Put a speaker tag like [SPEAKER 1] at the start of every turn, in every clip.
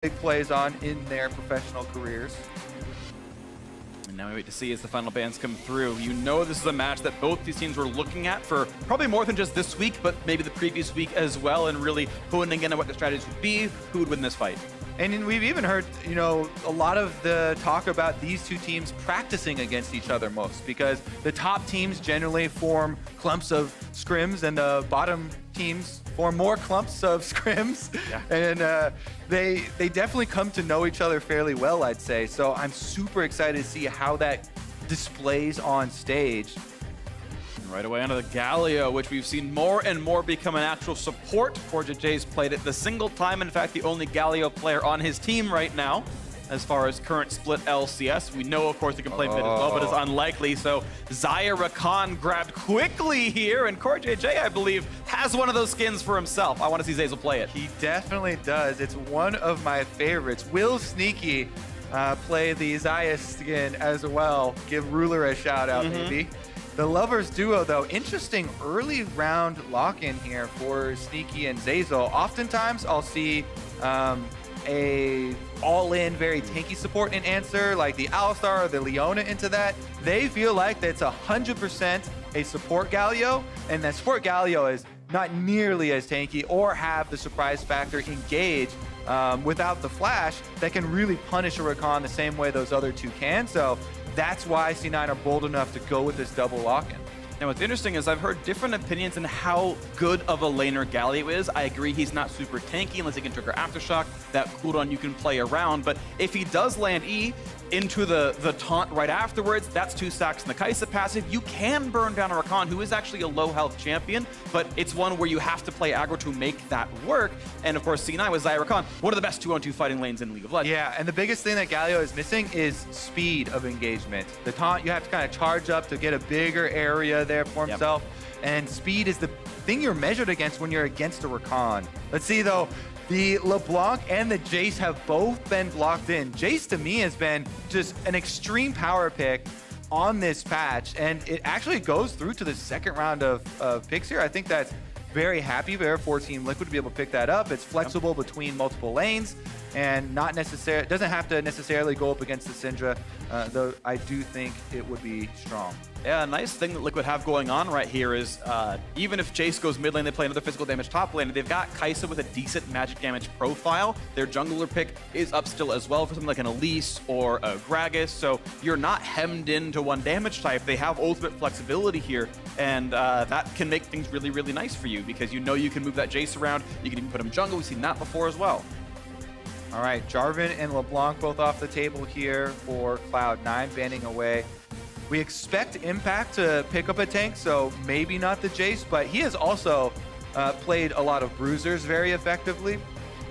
[SPEAKER 1] big plays on in their professional careers.
[SPEAKER 2] And now we wait to see as the final bans come through. You know this is a match that both these teams were looking at for probably more than just this week, but maybe the previous week as well, and really honing in on what the strategies would be, who would win this fight.
[SPEAKER 1] And we've even heard, you know, a lot of the talk about these two teams practicing against each other most, because the top teams generally form clumps of scrims and the bottom teams form more clumps of scrims.
[SPEAKER 2] Yeah.
[SPEAKER 1] And they definitely come to know each other fairly well, I'd say. So I'm super excited to see how that displays on stage.
[SPEAKER 2] Right away onto the Galio, which we've seen more and more become an actual support. CoreJJ's played it the single time, in fact, the only Galio player on his team right now. As far as current split LCS, we know, of course, he can play mid as well, but it's unlikely. So Xayah Rakan grabbed quickly here, and CoreJJ, I believe, has one of those skins for himself. I want to see Zeyzal play it.
[SPEAKER 1] He definitely does. It's one of my favorites. Will Sneaky play the Xayah skin as well? Give Ruler a shout out, maybe. The Lovers duo, though, interesting early round lock-in here for Sneaky and Zeyzal. Oftentimes, I'll see a all-in, very tanky support in answer, like the Alistar or the Leona into that. They feel like that's 100% a support Galio, and that support Galio is not nearly as tanky or have the surprise factor engage without the flash that can really punish a Rakan the same way those other two can. So that's why C9 are bold enough to go with this double lock-in.
[SPEAKER 2] Now, what's interesting is I've heard different opinions on how good of a laner Galio is. I agree he's not super tanky unless he can trigger Aftershock. That cooldown you can play around, but if he does land E into the taunt right afterwards, that's 2 stacks in the Kai'Sa passive. You can burn down a Rakan, who is actually a low health champion, but it's one where you have to play aggro to make that work. And of course, C9 with Xayah Rakan, one of the best 2-on-2 fighting lanes in League of Legends.
[SPEAKER 1] Yeah, and the biggest thing that Galio is missing is speed of engagement. The taunt, you have to kind of charge up to get a bigger area there for himself. And speed is the thing you're measured against when you're against a Rakan. Let's see, though. The LeBlanc and the Jace have both been blocked in. Jace, to me, has been just an extreme power pick on this patch, and it actually goes through to the second round of picks here. I think that's very happy there for Team Liquid to be able to pick that up. It's flexible between multiple lanes, and not necessarily doesn't have to necessarily go up against the Syndra, though I do think it would be strong.
[SPEAKER 2] Yeah, a nice thing that Liquid have going on right here is even if Jace goes mid lane, they play another physical damage top lane. They've got Kai'Sa with a decent magic damage profile. Their jungler pick is up still as well for something like an Elise or a Gragas, so you're not hemmed into one damage type. They have ultimate flexibility here, and that can make things really, really nice for you because you know you can move that Jace around. You can even put him jungle. We've seen that before as well.
[SPEAKER 1] All right, Jarvan and LeBlanc both off the table here for Cloud9, banning away. We expect Impact to pick up a tank, so maybe not the Jace, but he has also played a lot of bruisers very effectively.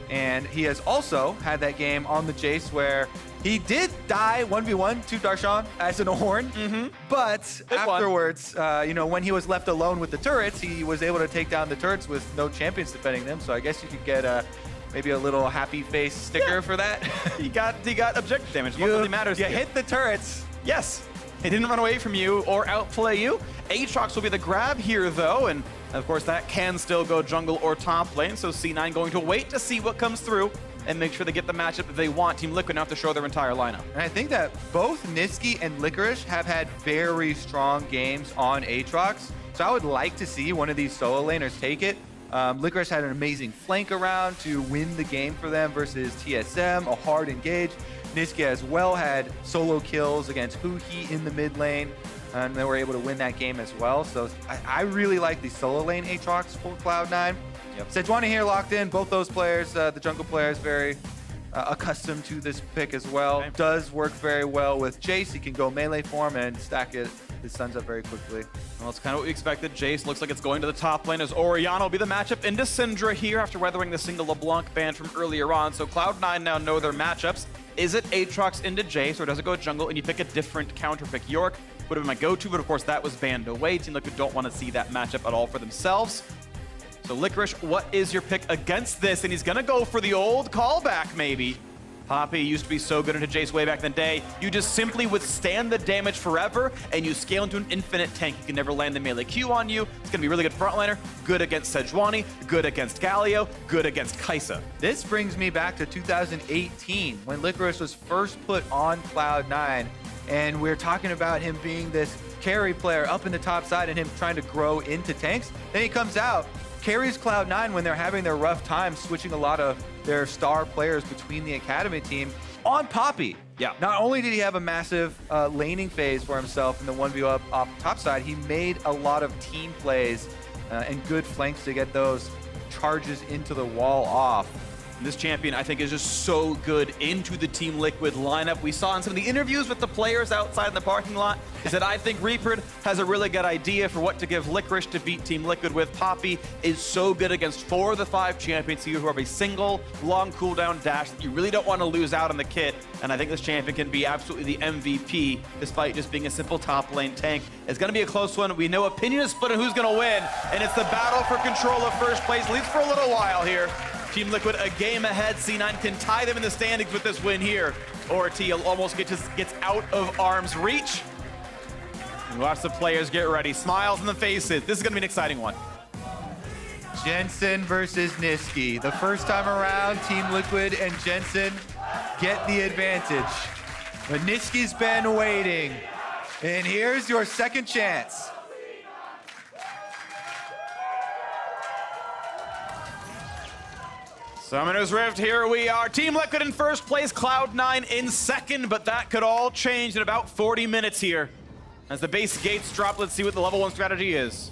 [SPEAKER 1] And he has also had that game on the Jace where he did die 1v1 to Darshan as an Ornn, but afterwards, you know, when he was left alone with the turrets, he was able to take down the turrets with no champions defending them. So I guess you could get maybe a little happy face sticker for that.
[SPEAKER 2] He got objective damage. What really matters.
[SPEAKER 1] You hit the turrets.
[SPEAKER 2] Yes. He didn't run away from you or outplay you. Aatrox will be the grab here, though, and of course that can still go jungle or top lane, so C9 going to wait to see what comes through and make sure they get the matchup that they want. Team Liquid now have to show their entire lineup. And
[SPEAKER 1] I think that both Niski and Licorice have had very strong games on Aatrox, so I would like to see one of these solo laners take it. Licorice had an amazing flank around to win the game for them versus TSM, a hard engage. Niski as well had solo kills against Huhi in the mid lane, and they were able to win that game as well. So I really like the solo lane Aatrox for Cloud9. Sejuani here locked in. Both those players, the jungle players, very accustomed to this pick as well. Okay. Does work very well with Jace. He can go melee form and stack his sons up very quickly.
[SPEAKER 2] Well, it's kind of what we expected. Jace looks like it's going to the top lane as Orianna will be the matchup into Syndra here after weathering the single LeBlanc ban from earlier on. So Cloud9 now know their matchups. Is it Aatrox into Jace, or does it go jungle and you pick a different counter pick? York would have been my go-to, but of course that was banned away. Team Liquid don't want to see that matchup at all for themselves. So Licorice, what is your pick against this? And he's going to go for the old callback, maybe. Poppy used to be so good into Jace way back in the day. You just simply withstand the damage forever, and you scale into an infinite tank. You can never land the melee Q on you. It's gonna be really good frontliner, good against Sejuani, good against Galio, good against Kai'Sa.
[SPEAKER 1] This brings me back to 2018 when Licorice was first put on Cloud9, and we're talking about him being this carry player up in the top side and him trying to grow into tanks. Then he comes out, carries Cloud9 when they're having their rough time, switching a lot of their star players between the academy team on Poppy.
[SPEAKER 2] Yeah.
[SPEAKER 1] Not only did he have a massive laning phase for himself in the 1v up off top side, he made a lot of team plays and good flanks to get those charges into the wall off.
[SPEAKER 2] This champion, I think, is just so good into the Team Liquid lineup. We saw in some of the interviews with the players outside in the parking lot is that I think Reaper has a really good idea for what to give Licorice to beat Team Liquid with. Poppy is so good against 4 of the 5 champions here who have a single long cooldown dash that you really don't want to lose out on the kit. And I think this champion can be absolutely the MVP despite just being a simple top lane tank. It's going to be a close one. We know opinion is split on who's going to win, and it's the battle for control of first place, at least for a little while here. Team Liquid a game ahead. C9 can tie them in the standings with this win here. Orti almost gets out of arm's reach. And watch the players get ready. Smiles on the faces. This is going to be an exciting one.
[SPEAKER 1] Jensen versus Niski. The first time around, Team Liquid and Jensen get the advantage. But Niski's been waiting. And here's your second chance.
[SPEAKER 2] Summoner's Rift, here we are. Team Liquid in first place, Cloud9 in second, but that could all change in about 40 minutes here. As the base gates drop, let's see what the level 1 strategy is.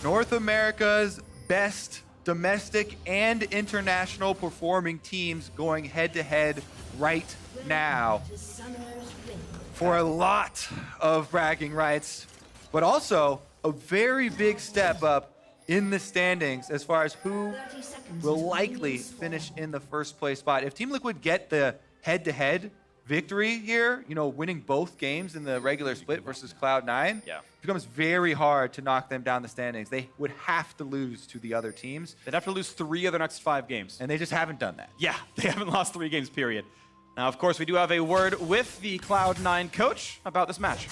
[SPEAKER 1] North America's best domestic and international performing teams going head-to-head right now for a lot of bragging rights, but also a very big step up in the standings as far as who will likely finish in the first place spot. If Team Liquid get the head-to-head victory here, you know, winning both games in the regular split versus Cloud9,
[SPEAKER 2] yeah,
[SPEAKER 1] it becomes very hard to knock them down the standings. They would have to lose to the other teams.
[SPEAKER 2] They'd have to lose 3 of their next 5 games.
[SPEAKER 1] And they just haven't done that.
[SPEAKER 2] Yeah, they haven't lost 3 games, period. Now, of course, we do have a word with the Cloud9 coach about this match.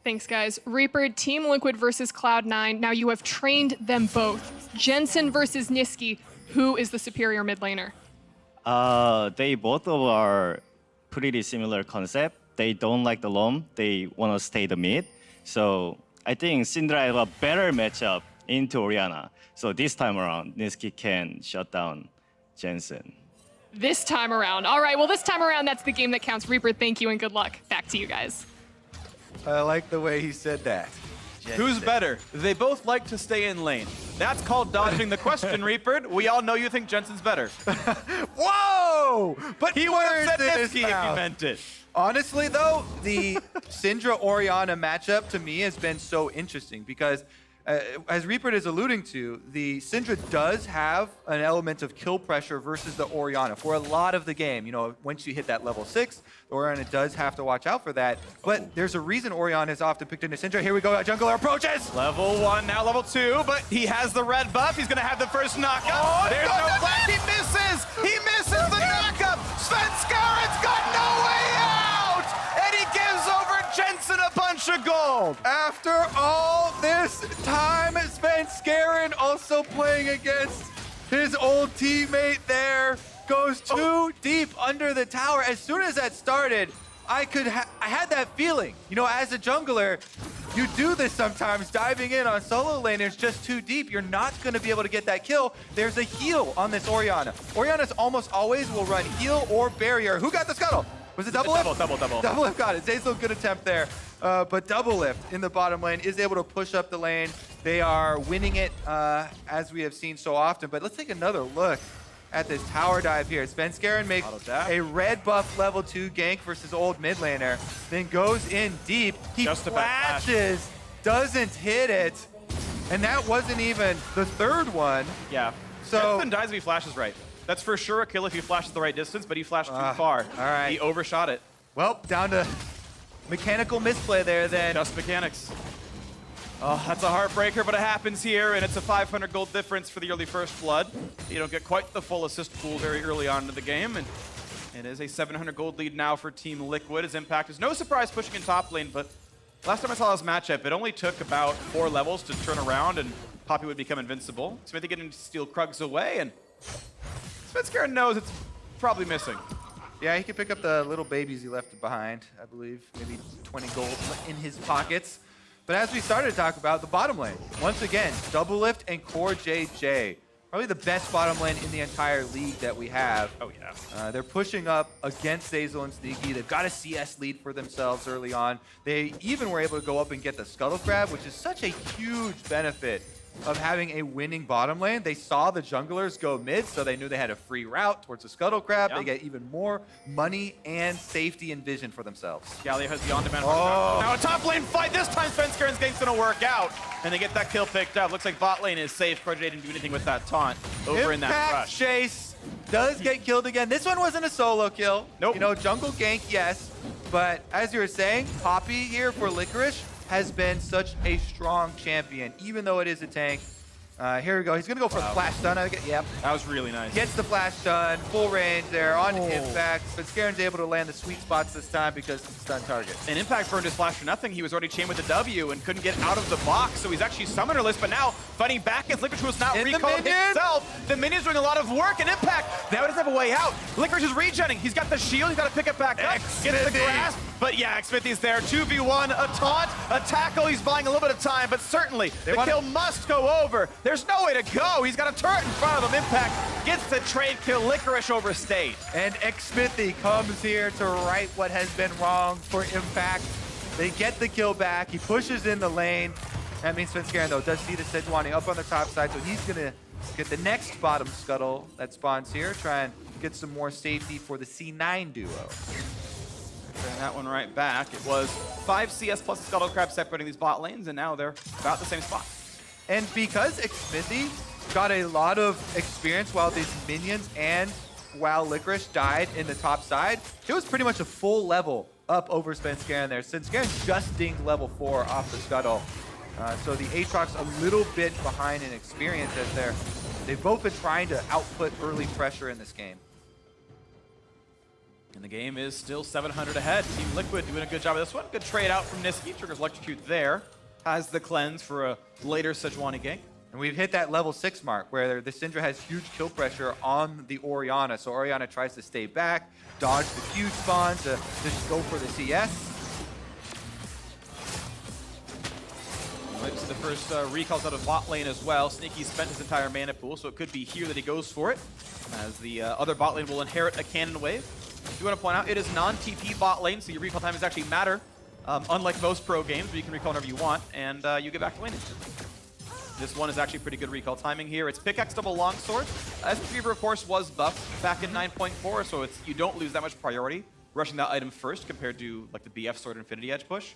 [SPEAKER 3] Thanks, guys. Reaper, Team Liquid versus Cloud9. Now you have trained them both. Jensen versus Niski. Who is the superior mid laner?
[SPEAKER 4] They both are pretty similar concept. They don't like the loam. They want to stay the mid. So I think Syndra have a better matchup into Orianna. So this time around, Niski can shut down Jensen.
[SPEAKER 3] This time around. All right, well, this time around, that's the game that counts. Reaper, thank you and good luck. Back to you guys.
[SPEAKER 1] I like the way he said that.
[SPEAKER 2] Who's better? They both like to stay in lane. That's called dodging the question, Reaper. We all know you think Jensen's better.
[SPEAKER 1] Whoa! But
[SPEAKER 2] He would have
[SPEAKER 1] words
[SPEAKER 2] said
[SPEAKER 1] in his
[SPEAKER 2] Niski if
[SPEAKER 1] mouth.
[SPEAKER 2] he meant it.
[SPEAKER 1] Honestly, though, the Syndra-Orianna matchup to me has been so interesting because, as Reaper is alluding to, the Syndra does have an element of kill pressure versus the Orianna for a lot of the game. You know, once you hit that level 6, the Orianna does have to watch out for that. But there's a reason Orianna is often picked into Syndra. Here we go, jungler approaches!
[SPEAKER 2] Level 1, now level 2, but he has the red buff. He's going to have the first knockup.
[SPEAKER 1] Oh,
[SPEAKER 2] There's no flash. He misses. He misses the knockup. Svenskaren's got no way out. And he gives over Jensen a bunch of gold.
[SPEAKER 1] After all this time, Svenskeren also playing against his old teammate there, goes too deep under the tower. As soon as that started, I had that feeling. You know, as a jungler, you do this sometimes, diving in on solo laners just too deep. You're not going to be able to get that kill. There's a heal on this Orianna. Orianna's almost always will run heal or barrier. Who got the scuttle? Was it double lift?
[SPEAKER 2] Double.
[SPEAKER 1] Double lift got it. Zeyzal, good attempt there. But double lift in the bottom lane is able to push up the lane. They are winning it as we have seen so often. But let's take another look at this tower dive here. Svenskeren makes a red buff level 2 gank versus old mid laner, then goes in deep. He flashes, doesn't hit it, and that wasn't even the third one.
[SPEAKER 2] Yeah.
[SPEAKER 1] So
[SPEAKER 2] Jensen dies if he flashes right. That's for sure a kill if he flashes the right distance, but he flashed too far.
[SPEAKER 1] All right.
[SPEAKER 2] He overshot it.
[SPEAKER 1] Well, down to mechanical misplay there then.
[SPEAKER 2] Just mechanics. Oh, that's a heartbreaker, but it happens here, and it's a 500 gold difference for the early first blood. You don't get quite the full assist pool very early on in the game, and It is a 700 gold lead now for Team Liquid as Impact is no surprise pushing in top lane, but last time I saw this matchup, it only took about 4 levels to turn around and Poppy would become invincible. Smithy getting to steal Krugs away, and Svenskeren knows it's probably missing.
[SPEAKER 1] Yeah, he can pick up the little babies he left behind, I believe. Maybe 20 gold in his pockets. But as we started to talk about, the bottom lane, once again, Double Lift and Core JJ. Probably the best bottom lane in the entire league that we have.
[SPEAKER 2] Oh, yeah.
[SPEAKER 1] They're pushing up against Zeyzal and Sneaky. They've got a CS lead for themselves early on. They even were able to go up and get the Scuttle Crab, which is such a huge benefit of having a winning bottom lane. They saw the junglers go mid, so they knew they had a free route towards the Scuttle Crab.
[SPEAKER 2] Yeah.
[SPEAKER 1] They get even more money and safety and vision for themselves.
[SPEAKER 2] Galio has the on-demand.
[SPEAKER 1] Oh.
[SPEAKER 2] Now a top lane fight. This time Svenskeren's game's gonna work out. And they get that kill picked up. Looks like bot lane is safe. Project didn't do anything with that taunt over in that
[SPEAKER 1] Impact
[SPEAKER 2] rush.
[SPEAKER 1] Chase does get killed again. This one wasn't a solo kill.
[SPEAKER 2] Nope.
[SPEAKER 1] You know, jungle gank, yes. But as you were saying, Poppy here for Licorice has been such a strong champion, even though it is a tank. Here we go. He's going to go for the flash stun. Yep.
[SPEAKER 2] That was really nice.
[SPEAKER 1] Gets the flash stun, full range there on Impact. But Scaren's able to land the sweet spots this time because of the stun targets.
[SPEAKER 2] And Impact burned his flash for nothing. He was already chained with the W and couldn't get out of the box, so he's actually summonerless, but now fighting back as Licorice was not
[SPEAKER 1] In the
[SPEAKER 2] recalled
[SPEAKER 1] minion.
[SPEAKER 2] himself. The minion's doing a lot of work, and Impact now he doesn't have a way out. Licorice is regenning. He's got the shield. He's got to pick it back up. Gets the grasp. But yeah, Xmithy's there. 2v1, a taunt, a tackle. He's buying a little bit of time, but certainly the kill must go over. There's no way to go. He's got a turret in front of him. Impact gets the trade kill. Licorice overstayed.
[SPEAKER 1] And Xmithy comes here to right what has been wrong for Impact. They get the kill back. He pushes in the lane. That means Svenskeren, though, does see the Sejuani up on the top side, so he's going to get the next bottom scuttle that spawns here, try and get some more safety for the C9 duo.
[SPEAKER 2] Turn that one right back. It was 5 CS plus the Scuttle Crab separating these bot lanes, and now they're about the same spot.
[SPEAKER 1] And because Xmithy got a lot of experience while these minions and while Licorice died in the top side, it was pretty much a full level up over Svenskeren there. Svenskeren just dinged level 4 off the Scuttle. So the Aatrox a little bit behind in experience as they've both been trying to output early pressure in this game.
[SPEAKER 2] And the game is still 700 ahead. Team Liquid doing a good job of this one. Good trade out from Niski. Triggers Electrocute there. Has the cleanse for a later Sejuani gank.
[SPEAKER 1] And we've hit that level 6 mark where the Syndra has huge kill pressure on the Orianna. So Orianna tries to stay back, dodge the Q spawn to just go for the CS.
[SPEAKER 2] It's the first recalls out of bot lane as well. Sneaky spent his entire mana pool, so it could be here that he goes for it, as the other bot lane will inherit a cannon wave. I do want to point out, it is non-TP bot lane, so your recall time does actually matter. Unlike most pro games, where you can recall whenever you want, and you get back to lane instantly. This one is actually pretty good recall timing here. It's pickaxe double longsword. As Fever, of course, was buffed back in 9.4, so you don't lose that much priority rushing that item first compared to like the BF Sword Infinity Edge push.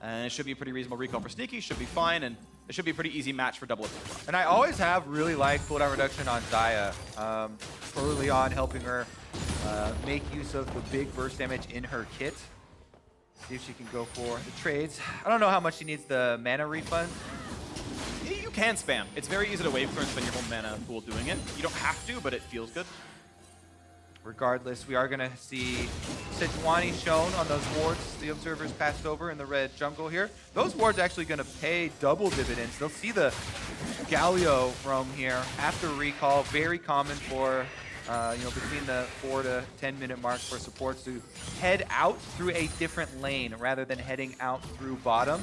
[SPEAKER 2] And it should be a pretty reasonable recall for Sneaky, should be fine, and it should be a pretty easy match for Double Lift.
[SPEAKER 1] And I always have really liked cooldown reduction on Xayah. Early on, helping her make use of the big burst damage in her kit. See if she can go for the trades. I don't know how much she needs the mana refund.
[SPEAKER 2] You can spam. It's very easy to wave clear and spend your whole mana pool doing it. You don't have to, but it feels good.
[SPEAKER 1] Regardless, we are going to see Sejuani shown on those wards the observers passed over in the red jungle here. Those wards actually going to pay double dividends. They'll see the Galio from here after recall. Very common for, between the 4 to 10 minute mark for supports to head out through a different lane rather than heading out through bottom.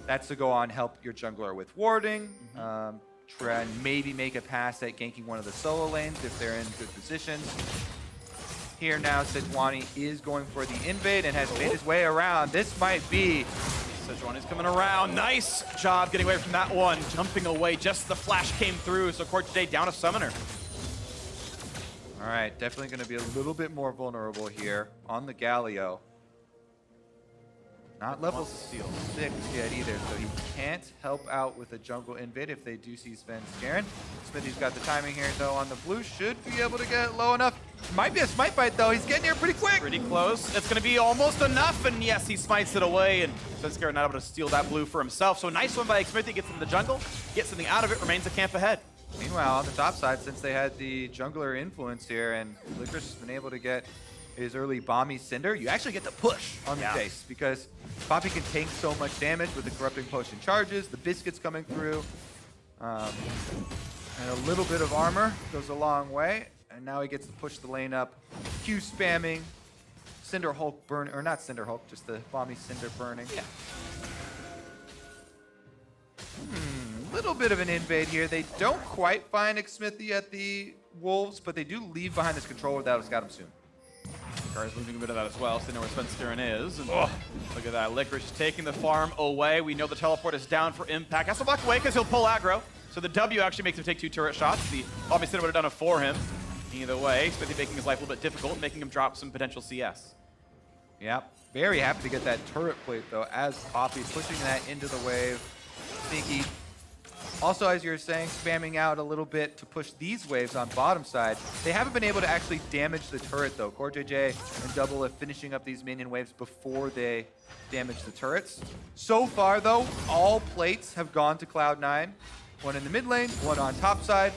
[SPEAKER 1] That's to go on help your jungler with warding. Try and maybe make a pass at ganking one of the solo lanes if they're in good positions. Here now, Sejuani is going for the invade and has made his way around. This might be...
[SPEAKER 2] Sejuani's coming around. Nice job getting away from that one. Jumping away. Just the flash came through, so Court today down a summoner.
[SPEAKER 1] All right, definitely going to be a little bit more vulnerable here on the Galio. Not level 6 yet either, so he can't help out with a jungle invade if they do see Svenskeren. Smithy's got the timing here, though, on the blue. Should be able to get low enough. Might be a smite fight, though. He's getting here pretty quick.
[SPEAKER 2] Pretty close. It's going to be almost enough, and yes, he smites it away, and Svenskeren not able to steal that blue for himself. So nice one by Xmithy, gets in the jungle, gets something out of it, remains a camp ahead.
[SPEAKER 1] Meanwhile, on the top side, since they had the jungler influence here, and Licorice has been able to get his early Bomby Cinder, you actually get the push on the Jace, because Poppy can take so much damage with the Corrupting Potion charges, the Biscuits coming through, and a little bit of armor goes a long way, and now he gets to push the lane up, Q spamming, Cinder Hulk burn, or not Cinder Hulk, just the Bomby Cinder burning.
[SPEAKER 2] Yeah.
[SPEAKER 1] Little bit of an invade here. They don't quite find Xmithy at the Wolves, but they do leave behind this controller that'll scout him soon.
[SPEAKER 2] Car's losing a bit of that as well, so they know where Spencer is. And look at that, Licorice is taking the farm away. We know the teleport is down for impact. Has to walk away because he'll pull aggro. So the W actually makes him take 2 turret shots. The obviously would have done it for him. Either way, Smithy making his life a little bit difficult, making him drop some potential CS.
[SPEAKER 1] Yep. Very happy to get that turret plate, though, as Poppy pushing that into the wave. Sneaky. Also, as you're saying, spamming out a little bit to push these waves on bottom side. They haven't been able to actually damage the turret, though. CoreJJ and Double are finishing up these minion waves before they damage the turrets. So far, though, all plates have gone to Cloud9. One in the mid lane, one on top side,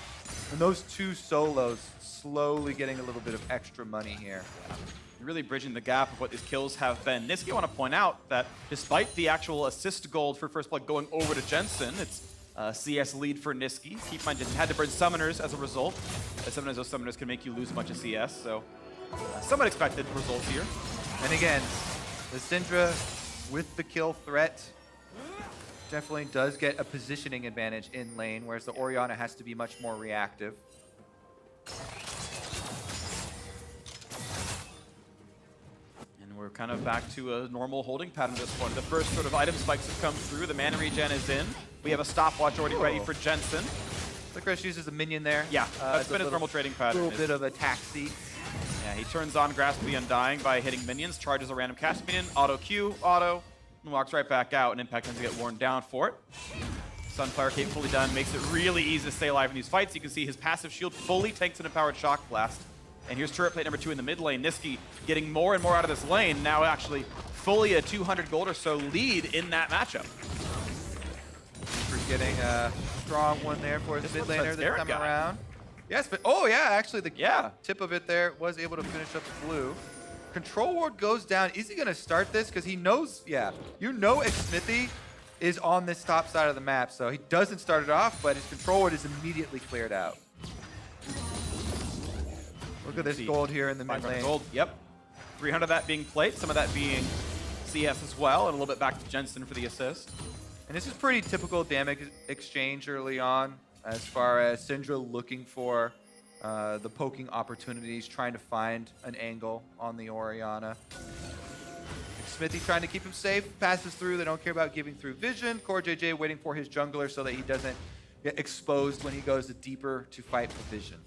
[SPEAKER 1] and those 2 solos slowly getting a little bit of extra money here.
[SPEAKER 2] Really bridging the gap of what these kills have been. Niski, I want to point out that despite the actual assist gold for First Blood going over to Jensen, it's CS lead for Niski. Keep in mind, just had to burn summoners as a result. As sometimes those summoners can make you lose a bunch of CS, so somewhat expected results here.
[SPEAKER 1] And again, the Syndra with the kill threat definitely does get a positioning advantage in lane, whereas the Orianna has to be much more reactive.
[SPEAKER 2] And we're kind of back to a normal holding pattern at this point. The first sort of item spikes have come through. The mana regen is in. We have a stopwatch already ready for Jensen.
[SPEAKER 1] Licorice uses a minion there.
[SPEAKER 2] Yeah, that's been his normal trading pattern.
[SPEAKER 1] A little bit of a taxi.
[SPEAKER 2] Yeah, he turns on Grasp the Undying by hitting minions, charges a random cast minion, auto Q, auto, and walks right back out, and Impact tends to get worn down for it. Sunflower Cape fully done, makes it really easy to stay alive in these fights. You can see his passive shield fully tanks an empowered Shock Blast. And here's turret plate number 2 in the mid lane. Niski getting more and more out of this lane, now actually fully a 200 gold or so lead in that matchup.
[SPEAKER 1] For getting a strong one there for his mid laner this time
[SPEAKER 2] guy.
[SPEAKER 1] around. Yes, but oh yeah, actually the tip of it there was able to finish up the blue. Control ward goes down. Is he going to start this? Because he knows, you know Xmithy is on this top side of the map, so he doesn't start it off, but his control ward is immediately cleared out. Look at this gold here in the mid lane.
[SPEAKER 2] Gold, yep. 300 of that being plate, some of that being CS as well, and a little bit back to Jensen for the assist.
[SPEAKER 1] And this is pretty typical damage exchange early on, as far as Syndra looking for the poking opportunities, trying to find an angle on the Orianna. Smithy trying to keep him safe, passes through. They don't care about giving through vision. CoreJJ waiting for his jungler so that he doesn't get exposed when he goes deeper to fight for vision.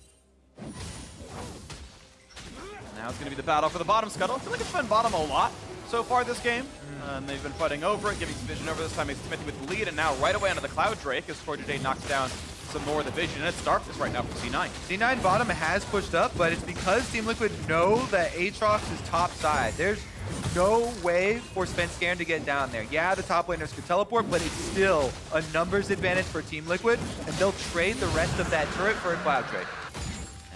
[SPEAKER 2] Now it's going to be the battle for the bottom scuttle. I feel like it's been bottom a lot so far this game. And they've been fighting over it, giving some vision over this time. Makes Smithy with the lead, and now right away onto the Cloud Drake as CoreJJ knocks down some more of the vision. And it's darkness right now from C9.
[SPEAKER 1] C9 bottom has pushed up, but it's because Team Liquid know that Aatrox is top side. There's no way for Svenskeren to get down there. Yeah, the top laners could teleport, but it's still a numbers advantage for Team Liquid, and they'll trade the rest of that turret for a Cloud Drake.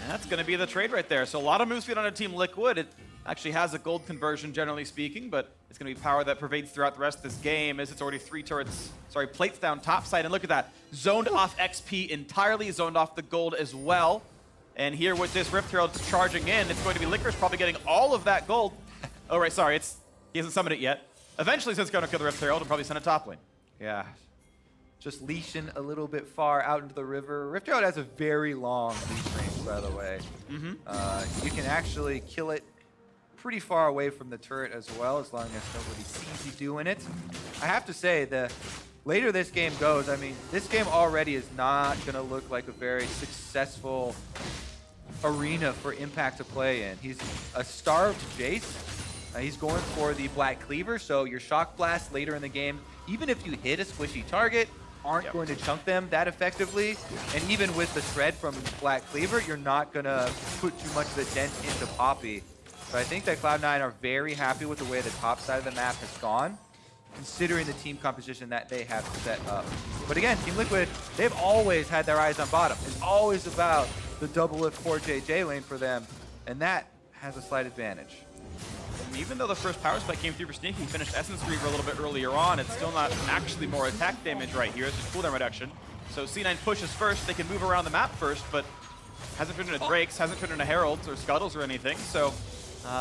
[SPEAKER 2] And that's going to be the trade right there. So a lot of move speed on a Team Liquid. It actually has a gold conversion, generally speaking, but it's going to be power that pervades throughout the rest of this game, as it's already 3 turrets, plates down top side. And look at that, zoned off XP entirely, zoned off the gold as well. And here with this Rift Herald charging in, it's going to be Licorice probably getting all of that gold. Oh, right, sorry, he hasn't summoned it yet. Eventually, he's going to kill the Rift Herald and probably send a top lane.
[SPEAKER 1] Yeah. Just leashing a little bit far out into the river. Rift Herald has a very long leash range, by the way. You can actually kill it pretty far away from the turret as well, as long as nobody sees you doing it. I have to say, the later this game goes, I mean, this game already is not going to look like a very successful arena for Impact to play in. He's a starved Jace. He's going for the Black Cleaver, so your Shock Blast later in the game, even if you hit a squishy target, aren't going to chunk them that effectively. And even with the shred from Black Cleaver, you're not going to put too much of a dent into Poppy. So I think that Cloud9 are very happy with the way the top side of the map has gone. considering the team composition that they have set up. But again, Team Liquid, they've always had their eyes on bottom. It's always about the double lift 4JJ lane for them, and that has a slight advantage.
[SPEAKER 2] And even though the first power spike came through for Sneaky, he finished Essence Reaver a little bit earlier on, it's still not actually more attack damage right here. It's just cooldown reduction. So C9 pushes first. They can move around the map first, but hasn't turned into Drakes, hasn't turned into Heralds or Scuttles or anything. So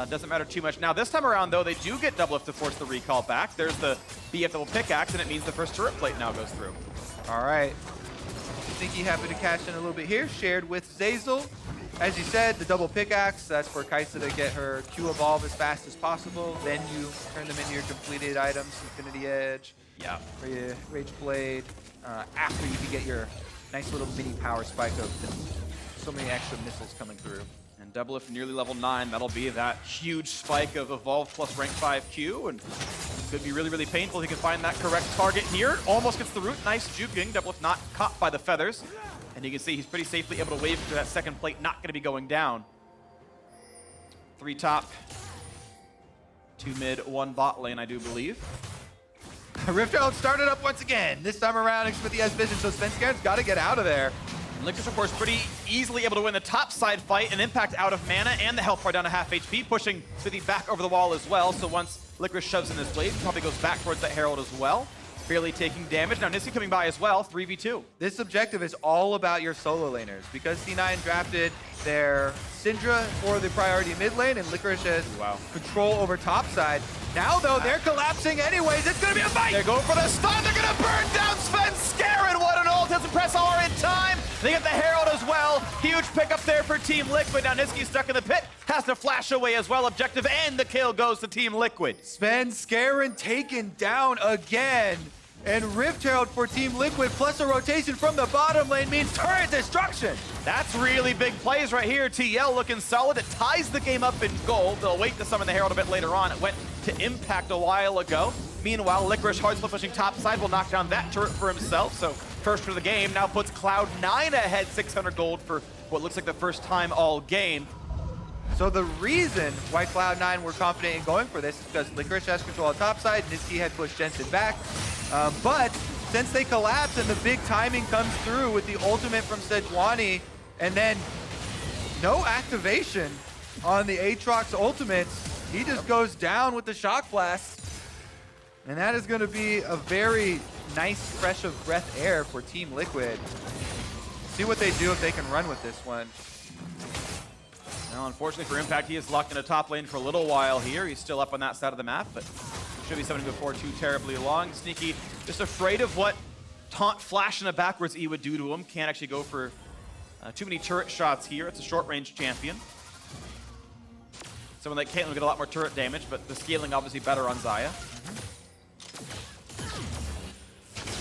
[SPEAKER 2] doesn't matter too much. Now this time around though, they do get double lift to force the recall back. There's the BF double pickaxe, and it means the first turret plate now goes through.
[SPEAKER 1] All right. Sneaky happy to cash in a little bit here, shared with Zeyzal. As you said, the double pickaxe, that's for Kaisa to get her Q evolve as fast as possible. Then you turn them into your completed items, Infinity Edge,
[SPEAKER 2] Yeah.
[SPEAKER 1] or your Rage Blade. After you can get your nice little mini power spike of so many extra missiles coming through.
[SPEAKER 2] And double lift nearly level 9, that'll be that huge spike of evolve plus rank 5 Q, and could be really, really painful if he can find that correct target here. Almost gets the root, nice juking. Double lift not caught by the feathers. And you can see he's pretty safely able to wave to that second plate, not going to be going down. 3 top, 2 mid, 1 bot lane, I do believe.
[SPEAKER 1] Rift Herald started up once again. This time around, Xmithie has vision, so Svenskern's got to get out of there.
[SPEAKER 2] And Licorice, of course, pretty easily able to win the top side fight, and Impact out of mana, and the health bar down to half HP, pushing Smithy back over the wall as well. So once Licorice shoves in his blade, he probably goes back towards that Herald as well. Barely taking damage. Now Nissi coming by as well, 3v2.
[SPEAKER 1] This objective is all about your solo laners because C9 drafted their Syndra for the priority mid lane and Licorice has control over top side. Now though, they're collapsing anyways. It's gonna be a fight!
[SPEAKER 2] They're going for the stun. They're gonna burn down Svenskeren. What an ult. Doesn't press R in time. They get the Herald as well. Huge pickup there for Team Liquid. Now Niski's stuck in the pit. Has to flash away as well. Objective and the kill goes to Team Liquid.
[SPEAKER 1] Svenskeren taken down again. And Rift Herald for Team Liquid plus a rotation from the bottom lane means turret destruction.
[SPEAKER 2] That's really big plays right here. TL looking solid. It ties the game up in gold. They'll wait to summon the Herald a bit later on. It went to Impact a while ago. Meanwhile, Licorice hard split pushing top side will knock down that turret for himself. So first for the game now puts Cloud9 ahead 600 gold for what looks like the first time all game.
[SPEAKER 1] So the reason why Cloud9 were confident in going for this is because Licorice has control on top side, Niski had pushed Jensen back. But since they collapse and the big timing comes through with the ultimate from Sejuani, and then no activation on the Aatrox ultimates, he just goes down with the shock blast. And that is going to be a very nice fresh of breath air for Team Liquid. See what they do if they can run with this one.
[SPEAKER 2] Now, unfortunately for Impact, he is locked in a top lane for a little while here. He's still up on that side of the map, but should be summoning before too terribly long. Sneaky just afraid of what taunt flash in a backwards E would do to him. Can't actually go for too many turret shots here. It's a short range champion. Someone like Caitlyn will get a lot more turret damage, but the scaling obviously better on Xayah.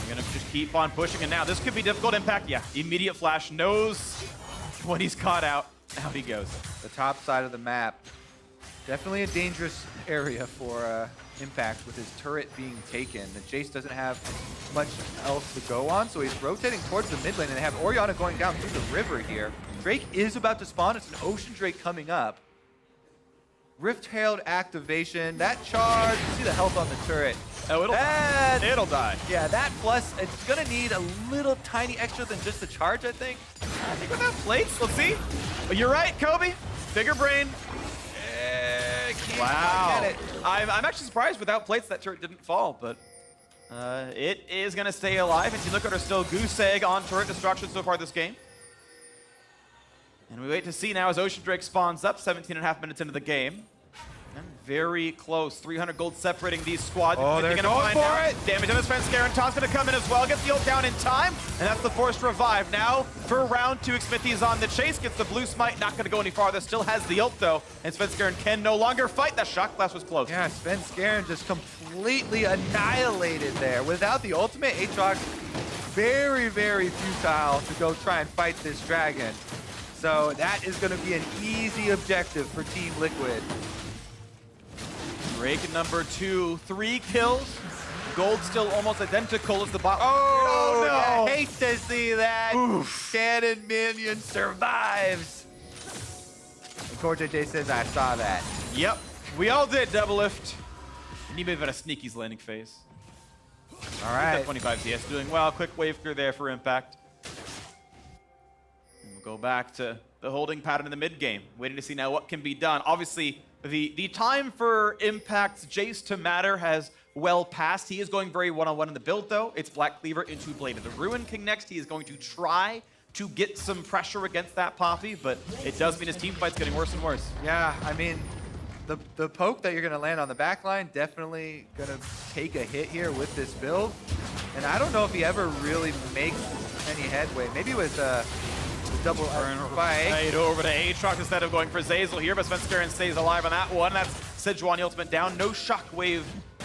[SPEAKER 2] We're gonna just keep on pushing, and now this could be difficult. Impact, yeah, immediate flash, knows what he's caught out. Out he goes.
[SPEAKER 1] The top side of the map, definitely a dangerous area for Impact with his turret being taken. The Jace doesn't have much else to go on, so he's rotating towards the mid lane, and they have Orianna going down through the river here. Drake is about to spawn. It's an Ocean Drake coming up. Rift Herald activation, that charge, you see the health on the turret.
[SPEAKER 2] Oh, it'll die.
[SPEAKER 1] Yeah, that plus, it's gonna need a little tiny extra than just the charge, I think.
[SPEAKER 2] I think without plates, let's see. But you're right, Kobe. Bigger brain. Wow.
[SPEAKER 1] Get it.
[SPEAKER 2] I'm actually surprised without plates that turret didn't fall, but it is going to stay alive. And you look at her still goose egg on turret destruction so far this game. And we wait to see now as Ocean Drake spawns up 17.5 minutes into the game. And very close. 300 gold separating these squads.
[SPEAKER 1] Oh, they're going for it.
[SPEAKER 2] Damage on this Svenskeren. Tom's going to come in as well. Gets the ult down in time. And that's the forced revive. Now for round 2, Xmithie's on the chase. Gets the blue smite. Not going to go any farther. Still has the ult though. And Svenskeren can no longer fight. That shock blast was close.
[SPEAKER 1] Yeah, Svenskeren just completely annihilated there. Without the ultimate, Aatrox very, very futile to go try and fight this dragon. So that is going to be an easy objective for Team Liquid.
[SPEAKER 2] Drake number 2, 3 kills. Gold still almost identical as the bot.
[SPEAKER 1] Oh,
[SPEAKER 2] no!
[SPEAKER 1] I hate to see that. Oof. Cannon minion survives. And Core JJ says, I saw that.
[SPEAKER 2] Yep, we all did, double lift. And he may have had a Sneaky's landing phase.
[SPEAKER 1] All right.
[SPEAKER 2] 25 CS doing well. Quick wave clear there for Impact. And we'll go back to the holding pattern in the mid game, waiting to see now what can be done. Obviously, the time for Impact's Jace to matter has well passed. He is going very one-on-one in the build, though. It's Black Cleaver into Blade of the Ruin King next. He is going to try to get some pressure against that Poppy, but it does mean his team fight's getting worse and worse.
[SPEAKER 1] Yeah, I mean, the poke that you're going to land on the back line definitely going to take a hit here with this build. And I don't know if he ever really makes any headway. Maybe with the double fight.
[SPEAKER 2] Right over to Aatrox instead of going for Zeyzal here, but Svenskeren stays alive on that one. That's Sejuani ultimate down. No shockwave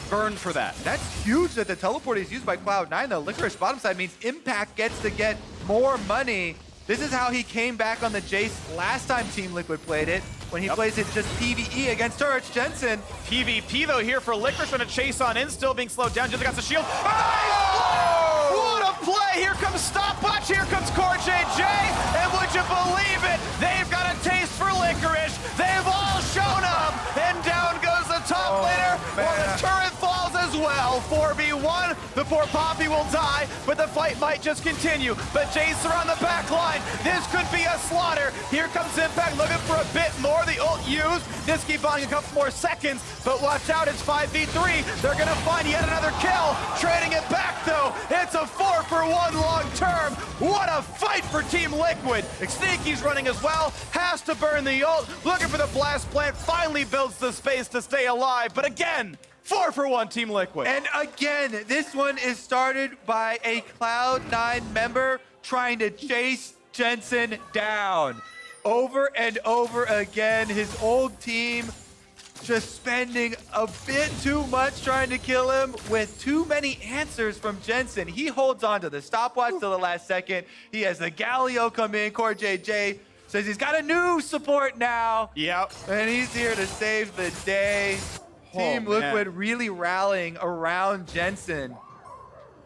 [SPEAKER 2] burn for that.
[SPEAKER 1] That's huge that the teleport is used by Cloud9, though. Licorice bottom side means Impact gets to get more money. This is how he came back on the Jace last time Team Liquid played it, when he plays it just PvE against Turrets. Jensen.
[SPEAKER 2] PvP though here for Licorice trying to chase on in, still being slowed down. Just got the shield. What a play! Here comes Stopwatch, here comes Core JJ, and would you believe it? They've got a taste for Licorice. They've all shown up, and down goes the top laner, while the turret falls as well. 4v1, the poor Poppy will die, but the fight might just continue. But Jace around the back line. This could be a slaughter. Here comes Impact looking for a bit more. The ult used. Niski buying a couple more seconds, but watch out, it's 5v3. They're gonna find yet another kill. Trading it back though. It's a 4-for-1 long term. What a fight for Team Liquid. Sneaky's running as well. Has to burn the ult. Looking for the blast plant. Finally builds the space to stay alive. But again, 4-for-1 Team Liquid.
[SPEAKER 1] And again, this one is started by a Cloud9 member trying to chase Jensen down. Over and over again, his old team just spending a bit too much trying to kill him with too many answers from Jensen. He holds on to the stopwatch till the last second. He has the Galio come in. Core JJ says he's got a new support now.
[SPEAKER 2] Yep.
[SPEAKER 1] And he's here to save the day. Team Liquid really rallying around Jensen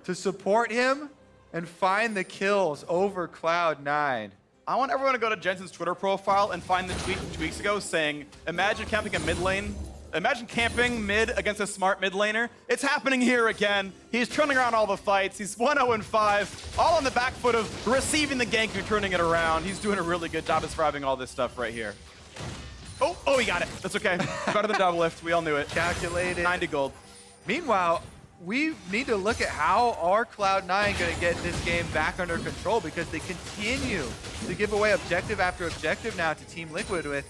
[SPEAKER 1] to support him and find the kills over Cloud9.
[SPEAKER 2] I want everyone to go to Jensen's Twitter profile and find the tweet from 2 weeks ago saying, imagine camping a mid lane. Imagine camping mid against a smart mid laner. It's happening here again. He's turning around all the fights. He's 1-0-5, all on the back foot of receiving the gank and turning it around. He's doing a really good job of describing all this stuff right here. Oh, he got it. That's okay. Better than double lift. We all knew it.
[SPEAKER 1] Calculated.
[SPEAKER 2] 90 gold.
[SPEAKER 1] Meanwhile, we need to look at how are Cloud9 going to get this game back under control, because they continue to give away objective after objective now to Team Liquid with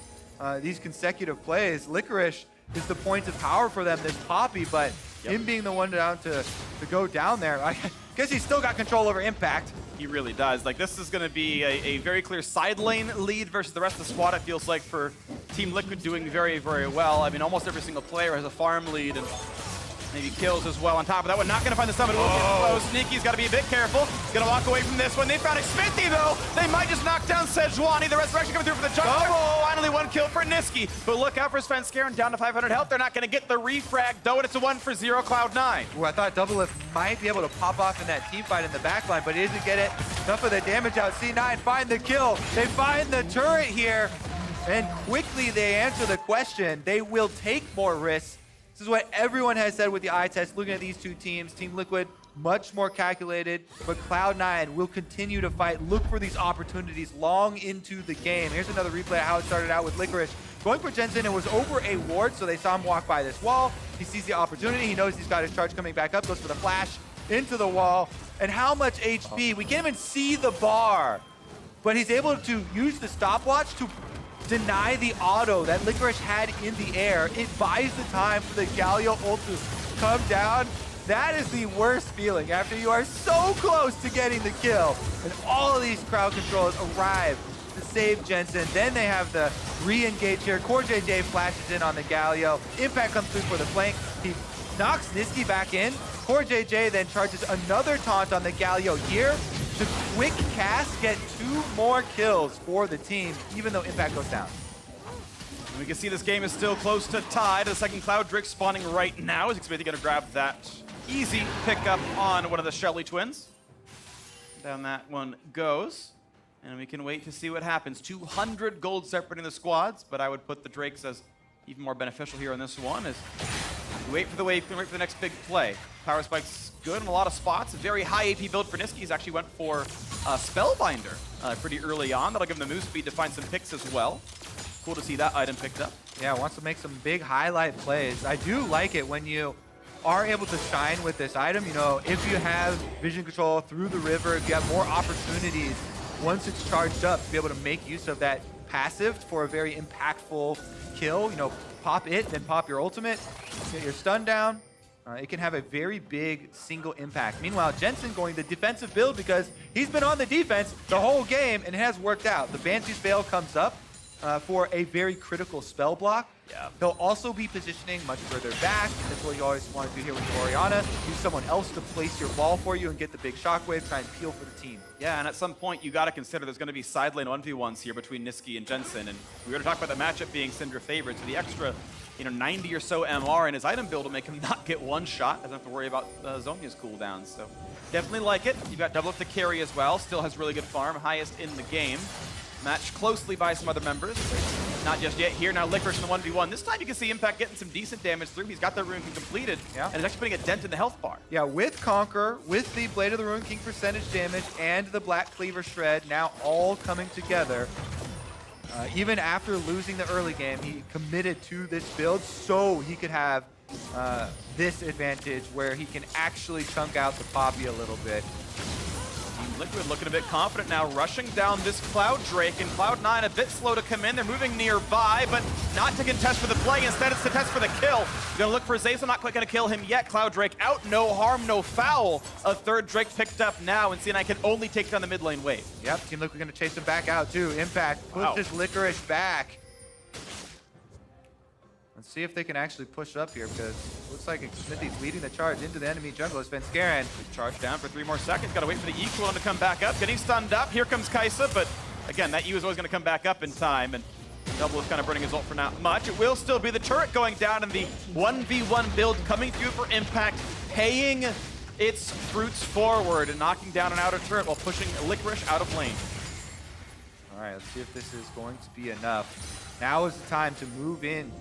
[SPEAKER 1] these consecutive plays. Licorice is the point of power for them, this Poppy, but him being the one down to go down there, I guess he's still got control over Impact.
[SPEAKER 2] He really does. Like, this is going to be a very clear side lane lead versus the rest of the squad, it feels like, for Team Liquid doing very, very well. I mean, almost every single player has a farm lead and maybe kills as well on top of that one. Not going to find the summon. Will get close. Sneaky's got to be a bit careful. He's going to walk away from this one. They found Xfinity, though. They might just knock down Sejuani. The resurrection coming through for the jump. Finally, one kill for Niski. But look out for Svenskeren down to 500 health. They're not going to get the refrag, though, and it's a 1-for-0 Cloud9.
[SPEAKER 1] Ooh, I thought Double Lift might be able to pop off in that team fight in the backline, but he doesn't get it. Enough of the damage out. C9 find the kill. They find the turret here, and quickly they answer the question. They will take more risks. This is what everyone has said with the eye test, looking at these two teams. Team Liquid, much more calculated, but Cloud9 will continue to fight, look for these opportunities long into the game. Here's another replay of how it started out with Licorice. Going for Jensen, it was over a ward, so they saw him walk by this wall. He sees the opportunity, he knows he's got his charge coming back up, goes for the flash into the wall. And how much HP? We can't even see the bar, but he's able to use the stopwatch to deny the auto that Licorice had in the air. It buys the time for the Galio ult to come down. That is the worst feeling after you are so close to getting the kill. And all of these crowd controllers arrive to save Jensen. Then they have the re-engage here. Core JJ flashes in on the Galio. Impact comes through for the flank. He knocks Niski back in. Core JJ then charges another taunt on the Galio here to quick cast, get 2 more kills for the team, even though Impact goes down.
[SPEAKER 2] We can see this game is still close to tied. The second Cloud Drake spawning right now. Is Xfinity going to grab that easy pickup on one of the Shelly twins. Down that one goes. And we can wait to see what happens. 200 gold separating the squads, but I would put the Drakes as even more beneficial here on this one, as You wait for the wave, wait for the next big play. Power Spike's good in a lot of spots. A very high AP build for Niski. He's actually went for Spellbinder pretty early on. That'll give him the move speed to find some picks as well. Cool to see that item picked up.
[SPEAKER 1] Yeah, wants to make some big highlight plays. I do like it when you are able to shine with this item. You know, if you have vision control through the river, if you have more opportunities once it's charged up to be able to make use of that passive for a very impactful kill. You know, pop it, then pop your ultimate, get your stun down. It can have a very big single impact. Meanwhile, Jensen going the defensive build because he's been on the defense the whole game and it has worked out. The Banshee's Veil comes up for a very critical spell block.
[SPEAKER 2] Yeah.
[SPEAKER 1] He'll also be positioning much further back. That's what you always want to do here with Orianna. Use someone else to place your ball for you and get the big shockwave, try and peel for the team.
[SPEAKER 2] Yeah, and at some point, you got to consider there's going to be side lane 1v1s here between Niski and Jensen. And we were to talk about the matchup being Syndra favored, so the extra 90 or so MR in his item build will make him not get one shot. Doesn't have to worry about Zhonya's cooldowns. So definitely like it. You've got double up to carry as well. Still has really good farm, highest in the game. Matched closely by some other members. Not just yet here. Now Licorice in the 1v1. This time you can see Impact getting some decent damage through. He's got the Rune King completed, and is actually putting a dent in the health bar.
[SPEAKER 1] Yeah, with Conquer, with the Blade of the Rune King percentage damage, and the Black Cleaver Shred now all coming together. Even after losing the early game, he committed to this build so he could have this advantage where he can actually chunk out the Poppy a little bit.
[SPEAKER 2] Team Liquid looking a bit confident now, rushing down this Cloud Drake, and Cloud9 a bit slow to come in. They're moving nearby, but not to contest for the play. Instead, it's to test for the kill. Gonna look for Zazel, not quite gonna kill him yet. Cloud Drake out, no harm, no foul. A third Drake picked up now, and C9 can only take down the mid lane wave.
[SPEAKER 1] Yep, Team Liquid gonna chase him back out too. Impact pushes Licorice back. Let's see if they can actually push up here because it looks like Smithy's leading the charge into the enemy jungle. It's Svenskeren.
[SPEAKER 2] Charge down for 3 more seconds. Got to wait for the E cooldown to come back up. Getting stunned up. Here comes Kaisa, but again, that E is always going to come back up in time, and Double is kind of burning his ult for not much. It will still be the turret going down, and the 1v1 build coming through for Impact, paying its fruits forward and knocking down an outer turret while pushing Licorice out of lane.
[SPEAKER 1] All right, let's see if this is going to be enough. Now is the time to move in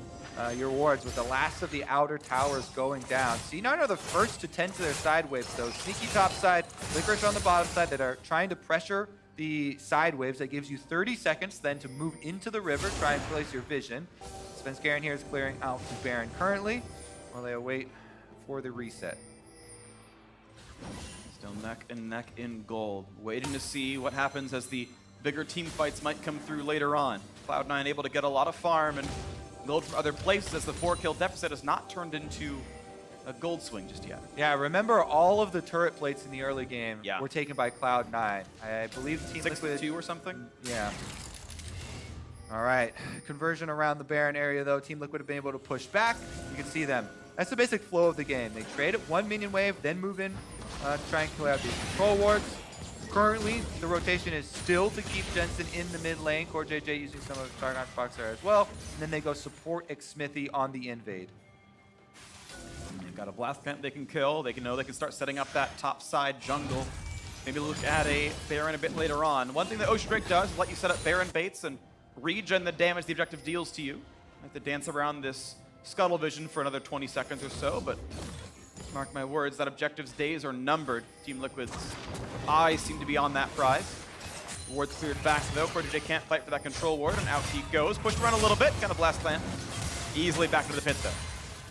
[SPEAKER 1] your wards with the last of the outer towers going down. C9 are the first to tend to their side waves, though. Sneaky top side, Licorice on the bottom side that are trying to pressure the side waves. That gives you 30 seconds then to move into the river, try and place your vision. Svenskeren here is clearing out the Baron currently while they await for the reset.
[SPEAKER 2] Still neck and neck in gold. Waiting to see what happens as the bigger team fights might come through later on. Cloud9 able to get a lot of farm and gold from other places as the 4-kill deficit has not turned into a gold swing just yet.
[SPEAKER 1] Yeah, remember all of the turret plates in the early game
[SPEAKER 2] Yeah.
[SPEAKER 1] were taken by Cloud9. I believe Team
[SPEAKER 2] 6-2
[SPEAKER 1] Liquid...
[SPEAKER 2] or something?
[SPEAKER 1] Yeah. All right. Conversion around the Baron area, though. Team Liquid have been able to push back. You can see them. That's the basic flow of the game. They trade at 1 minion wave, then move in to try and clear out these control wards. Currently, the rotation is still to keep Jensen in the mid lane. Core JJ using some of his Targon Fox there as well. And then they go support Xmithy on the invade.
[SPEAKER 2] They've got a blast plant they can kill. They can know they can start setting up that top side jungle. Maybe look at a Baron a bit later on. One thing that Ocean Drake does is let you set up Baron baits and regen the damage the objective deals to you. You have to dance around this Scuttle Vision for another 20 seconds or so, but mark my words, that objective's days are numbered. Team Liquid's eyes seem to be on that prize. Ward's cleared back though. Core JJ can't fight for that control ward, and out he goes. Pushed around a little bit, kind of blast plant. Easily back into the pit though.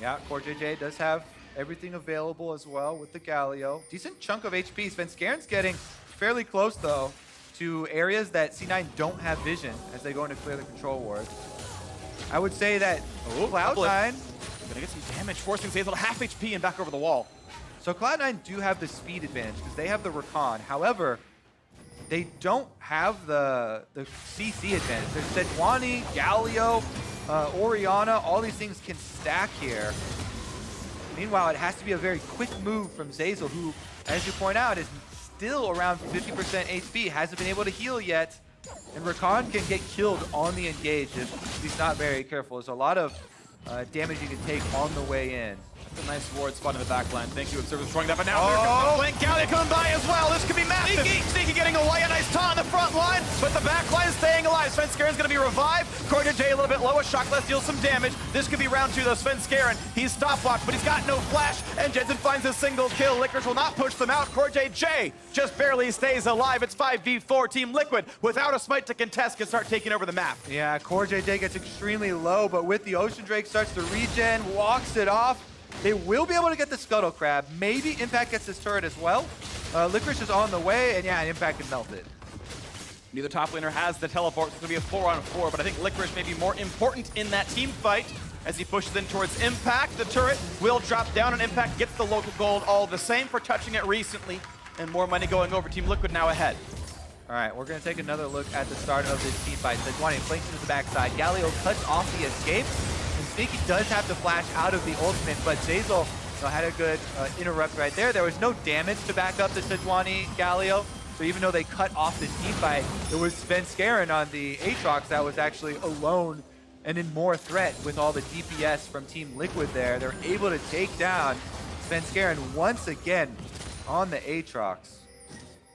[SPEAKER 1] Yeah, Core JJ does have everything available as well with the Galio. Decent chunk of HP. Svenskeren's getting fairly close though to areas that C9 don't have vision as they go in to clear the control ward. I would say that Cloud9...
[SPEAKER 2] Gonna get some damage, forcing Zazel to half HP and back over the wall.
[SPEAKER 1] So Cloud9 do have the speed advantage because they have the Rakan. However, they don't have the CC advantage. There's Sejuani, Galio, Orianna, all these things can stack here. Meanwhile, it has to be a very quick move from Zazel, who, as you point out, is still around 50% HP, hasn't been able to heal yet. And Rakan can get killed on the engage if he's not very careful. There's a lot of damage you can take on the way in.
[SPEAKER 2] A nice ward spot in the back line. Thank you, Observer, throwing that. But now there's a flank. Gallia coming by as well. This could be massive. Sneaky getting away. A nice taunt on the front line, but the back line is staying alive. Svenskeren going to be revived. Corey J a little bit low. A Shockless deals some damage. This could be round 2 though. Svenskeren, he's stopwatch, but he's got no flash, and Jensen finds a single kill. Licorice will not push them out. Corey J just barely stays alive. It's 5v4. Team Liquid, without a smite to contest, can start taking over the map.
[SPEAKER 1] Yeah, Core JJ gets extremely low, but with the Ocean Drake starts to regen, walks it off. They will be able to get the Scuttle Crab. Maybe Impact gets his turret as well. Licorice is on the way, and yeah, Impact can melt it.
[SPEAKER 2] Neither top laner has the teleport. It's going to be a 4-on-4, but I think Licorice may be more important in that team fight as he pushes in towards Impact. The turret will drop down, and Impact gets the local gold all the same for touching it recently, and more money going over. Team Liquid now ahead.
[SPEAKER 1] All right, we're going to take another look at the start of this team fight. Sejuani flanks into the backside. Galio cuts off the escape. And Sneaky does have to flash out of the ultimate, but Zeyzal had a good interrupt right there. There was no damage to back up the Sejuani Galio. So even though they cut off the team fight, it was Svenskeren on the Aatrox that was actually alone and in more threat with all the DPS from Team Liquid there. They're able to take down Svenskeren once again on the Aatrox.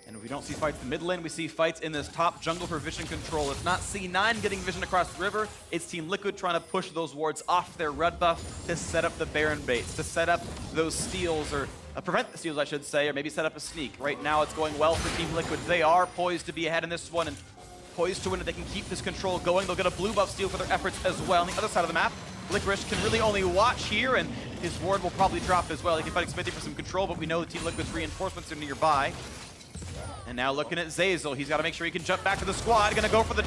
[SPEAKER 2] And if we don't see fights in the mid lane, we see fights in this top jungle for vision control. It's not C9 getting vision across the river, it's Team Liquid trying to push those wards off their red buff to set up the Baron baits, to set up those steals, or prevent the steals, I should say, or maybe set up a sneak. Right now it's going well for Team Liquid. They are poised to be ahead in this one and poised to win if they can keep this control going. They'll get a blue buff steal for their efforts as well. On the other side of the map, Licorice can really only watch here, and his ward will probably drop as well. He can fight Smithy for some control, but we know the Team Liquid's reinforcements are nearby. And now looking at Zeyzal, he's got to make sure he can jump back to the squad. Gonna go for the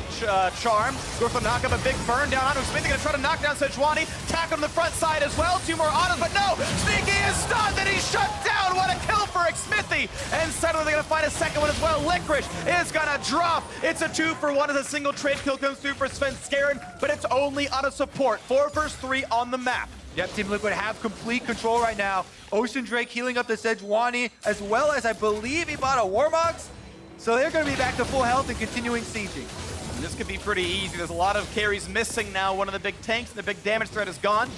[SPEAKER 2] charm, go for the knock-up, a big burn down onto Smithy. Gonna try to knock down Sejuani, tack on the front side as well. 2 more autos, but no! Sneaky is stunned and he's shut down! What a kill for Smithy! And suddenly they're gonna find a second one as well. Licorice is gonna drop. It's a 2-for-1 as a single trade kill comes through for Svenskeren, but it's only on a support. 4 versus 3 on the map.
[SPEAKER 1] Yep, Team Liquid have complete control right now. Ocean Drake healing up the Sejuani, as well as I believe he bought a Warmox. So they're going to be back to full health and continuing sieging.
[SPEAKER 2] And this could be pretty easy. There's a lot of carries missing now. One of the big tanks and the big damage threat is gone.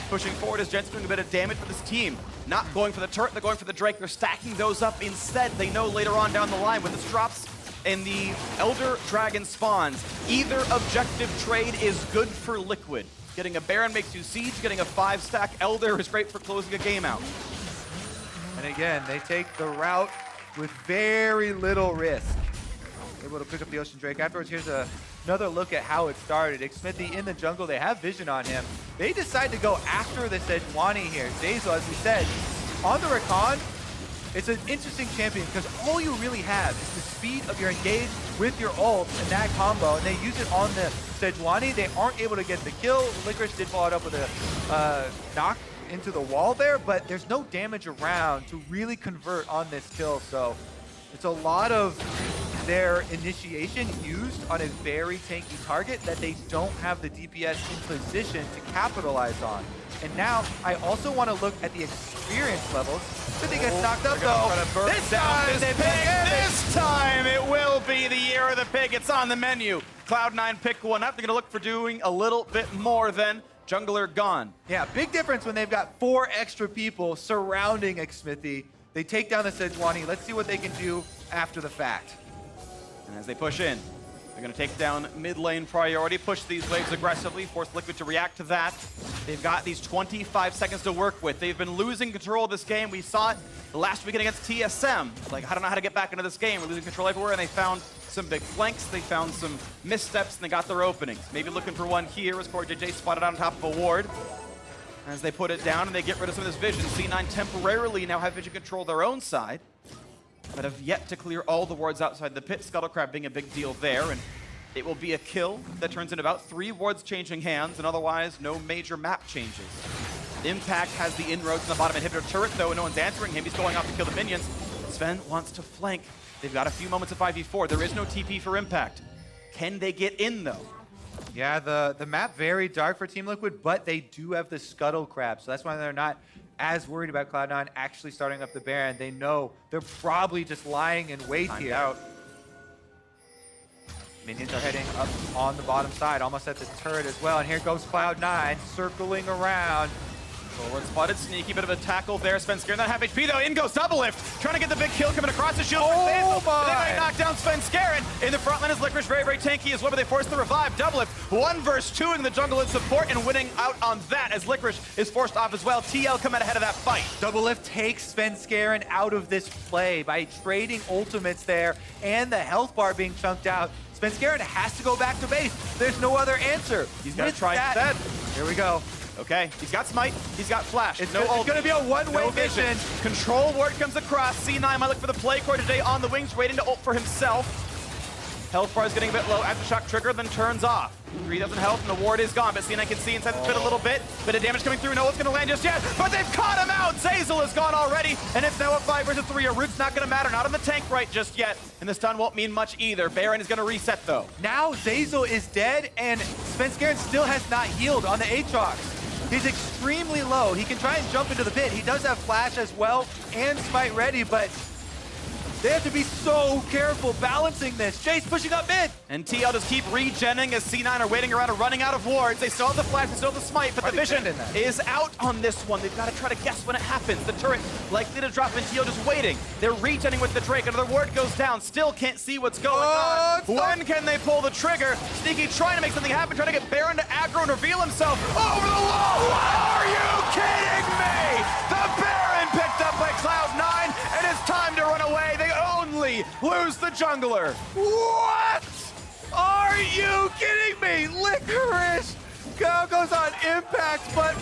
[SPEAKER 2] Pushing forward as Jensen doing a bit of damage for this team. Not going for the turret, they're going for the Drake. They're stacking those up instead. They know later on down the line when this drops and the Elder Dragon spawns, either objective trade is good for Liquid. Getting a Baron makes you siege, getting a 5-stack Elder is great for closing a game out.
[SPEAKER 1] And again, they take the route with very little risk. Able to pick up the Ocean Drake. Afterwards, here's another look at how it started. Xmithy in the jungle, they have vision on him. They decide to go after the Sejuani here. Zeyzal, as we said, on the Rakan, it's an interesting champion because all you really have is the speed of your engage with your ult and that combo, and they use it on the Sejuani. They aren't able to get the kill. Licorice did follow it up with a knock into the wall there, but there's no damage around to really convert on this kill, so it's a lot of their initiation used on a very tanky target that they don't have the DPS in position to capitalize on. And now, I also want to look at the experience levels. Smithy gets knocked up though.
[SPEAKER 2] This time it will be the year of the pig. It's on the menu. Cloud9 pick one up. They're going to look for doing a little bit more than jungler gone.
[SPEAKER 1] Yeah, big difference when they've got 4 extra people surrounding Xmithy. They take down the Sejuani. Let's see what they can do after the fact.
[SPEAKER 2] And as they push in, they're going to take down mid lane priority, push these waves aggressively, force Liquid to react to that. They've got these 25 seconds to work with. They've been losing control of this game. We saw it last weekend against TSM. Like, I don't know how to get back into this game. We're losing control everywhere, and they found some big flanks. They found some missteps, and they got their openings. Maybe looking for one here as Core JJ spotted on top of a ward. As they put it down and they get rid of some of this vision. C9 temporarily now have vision control their own side, but have yet to clear all the wards outside the pit. Scuttle Crab being a big deal there, and it will be a kill that turns into about 3 wards changing hands, and otherwise no major map changes. Impact has the inroads in the bottom inhibitor turret, though, and no one's answering him. He's going off to kill the minions. Sven wants to flank. They've got a few moments of 5v4. There is no TP for Impact. Can they get in, though?
[SPEAKER 1] Yeah, the map very dark for Team Liquid, but they do have the Scuttle Crab, so that's why they're not as worried about Cloud9 actually starting up the Baron. They know they're probably just lying in wait here.
[SPEAKER 2] Out.
[SPEAKER 1] Minions are heading up on the bottom side, almost at the turret as well, and here goes Cloud9 circling around.
[SPEAKER 2] Forward spotted, sneaky bit of a tackle there. Svenskeren, that half HP though. In goes double lift, trying to get the big kill coming across the shield.
[SPEAKER 1] Oh
[SPEAKER 2] They
[SPEAKER 1] my!
[SPEAKER 2] might knock down Svenskeren. In the front line is Licorice, very, very tanky as well, but they force the revive. Double lift, 1 versus 2 in the jungle in support and winning out on that as Licorice is forced off as well. TL come out ahead of that fight.
[SPEAKER 1] Double lift takes Svenskeren out of this play by trading ultimates there and the health bar being chunked out. Svenskeren has to go back to base. There's no other answer.
[SPEAKER 2] He's got to
[SPEAKER 1] With
[SPEAKER 2] try
[SPEAKER 1] that-
[SPEAKER 2] instead.
[SPEAKER 1] Here we go.
[SPEAKER 2] Okay, he's got smite, he's got flash.
[SPEAKER 1] It's
[SPEAKER 2] no ult.
[SPEAKER 1] going to be a one-way
[SPEAKER 2] No vision.
[SPEAKER 1] mission.
[SPEAKER 2] Control ward comes across. C9 might look for the play core today on the wings, waiting to ult for himself. Health bar is getting a bit low. Aftershock trigger, then turns off. 3,000 health, and the ward is gone, but C9 can see inside the pit a little bit. Bit of damage coming through. No one's going to land just yet, but they've caught him out. Zeyzal is gone already, and it's now a 5 versus 3. A root's not going to matter. Not on the tank right just yet, and the stun won't mean much either. Baron is going to reset, though.
[SPEAKER 1] Now Zeyzal is dead, and Svenskeren still has not healed on the Aatrox. He's extremely low. He can try and jump into the pit. He does have flash as well and smite ready, but they have to be so careful balancing this. Jace pushing up mid.
[SPEAKER 2] And TL just keep regenning as C9 are waiting around and running out of wards. They still have the flash, they still have the smite, but the vision is out on this one. They've got to try to guess when it happens. The turret likely to drop, and TL just waiting. They're regenning with the Drake. Another ward goes down. Still can't see what's going on. When can they pull the trigger? Sneaky trying to make something happen, trying to get Baron to aggro and reveal himself over the wall. Are you kidding me? The Baron picked up by Cloud9, and it's time to run away. They only lose the jungler.
[SPEAKER 1] What? Are you kidding me? Licorice goes on impact, but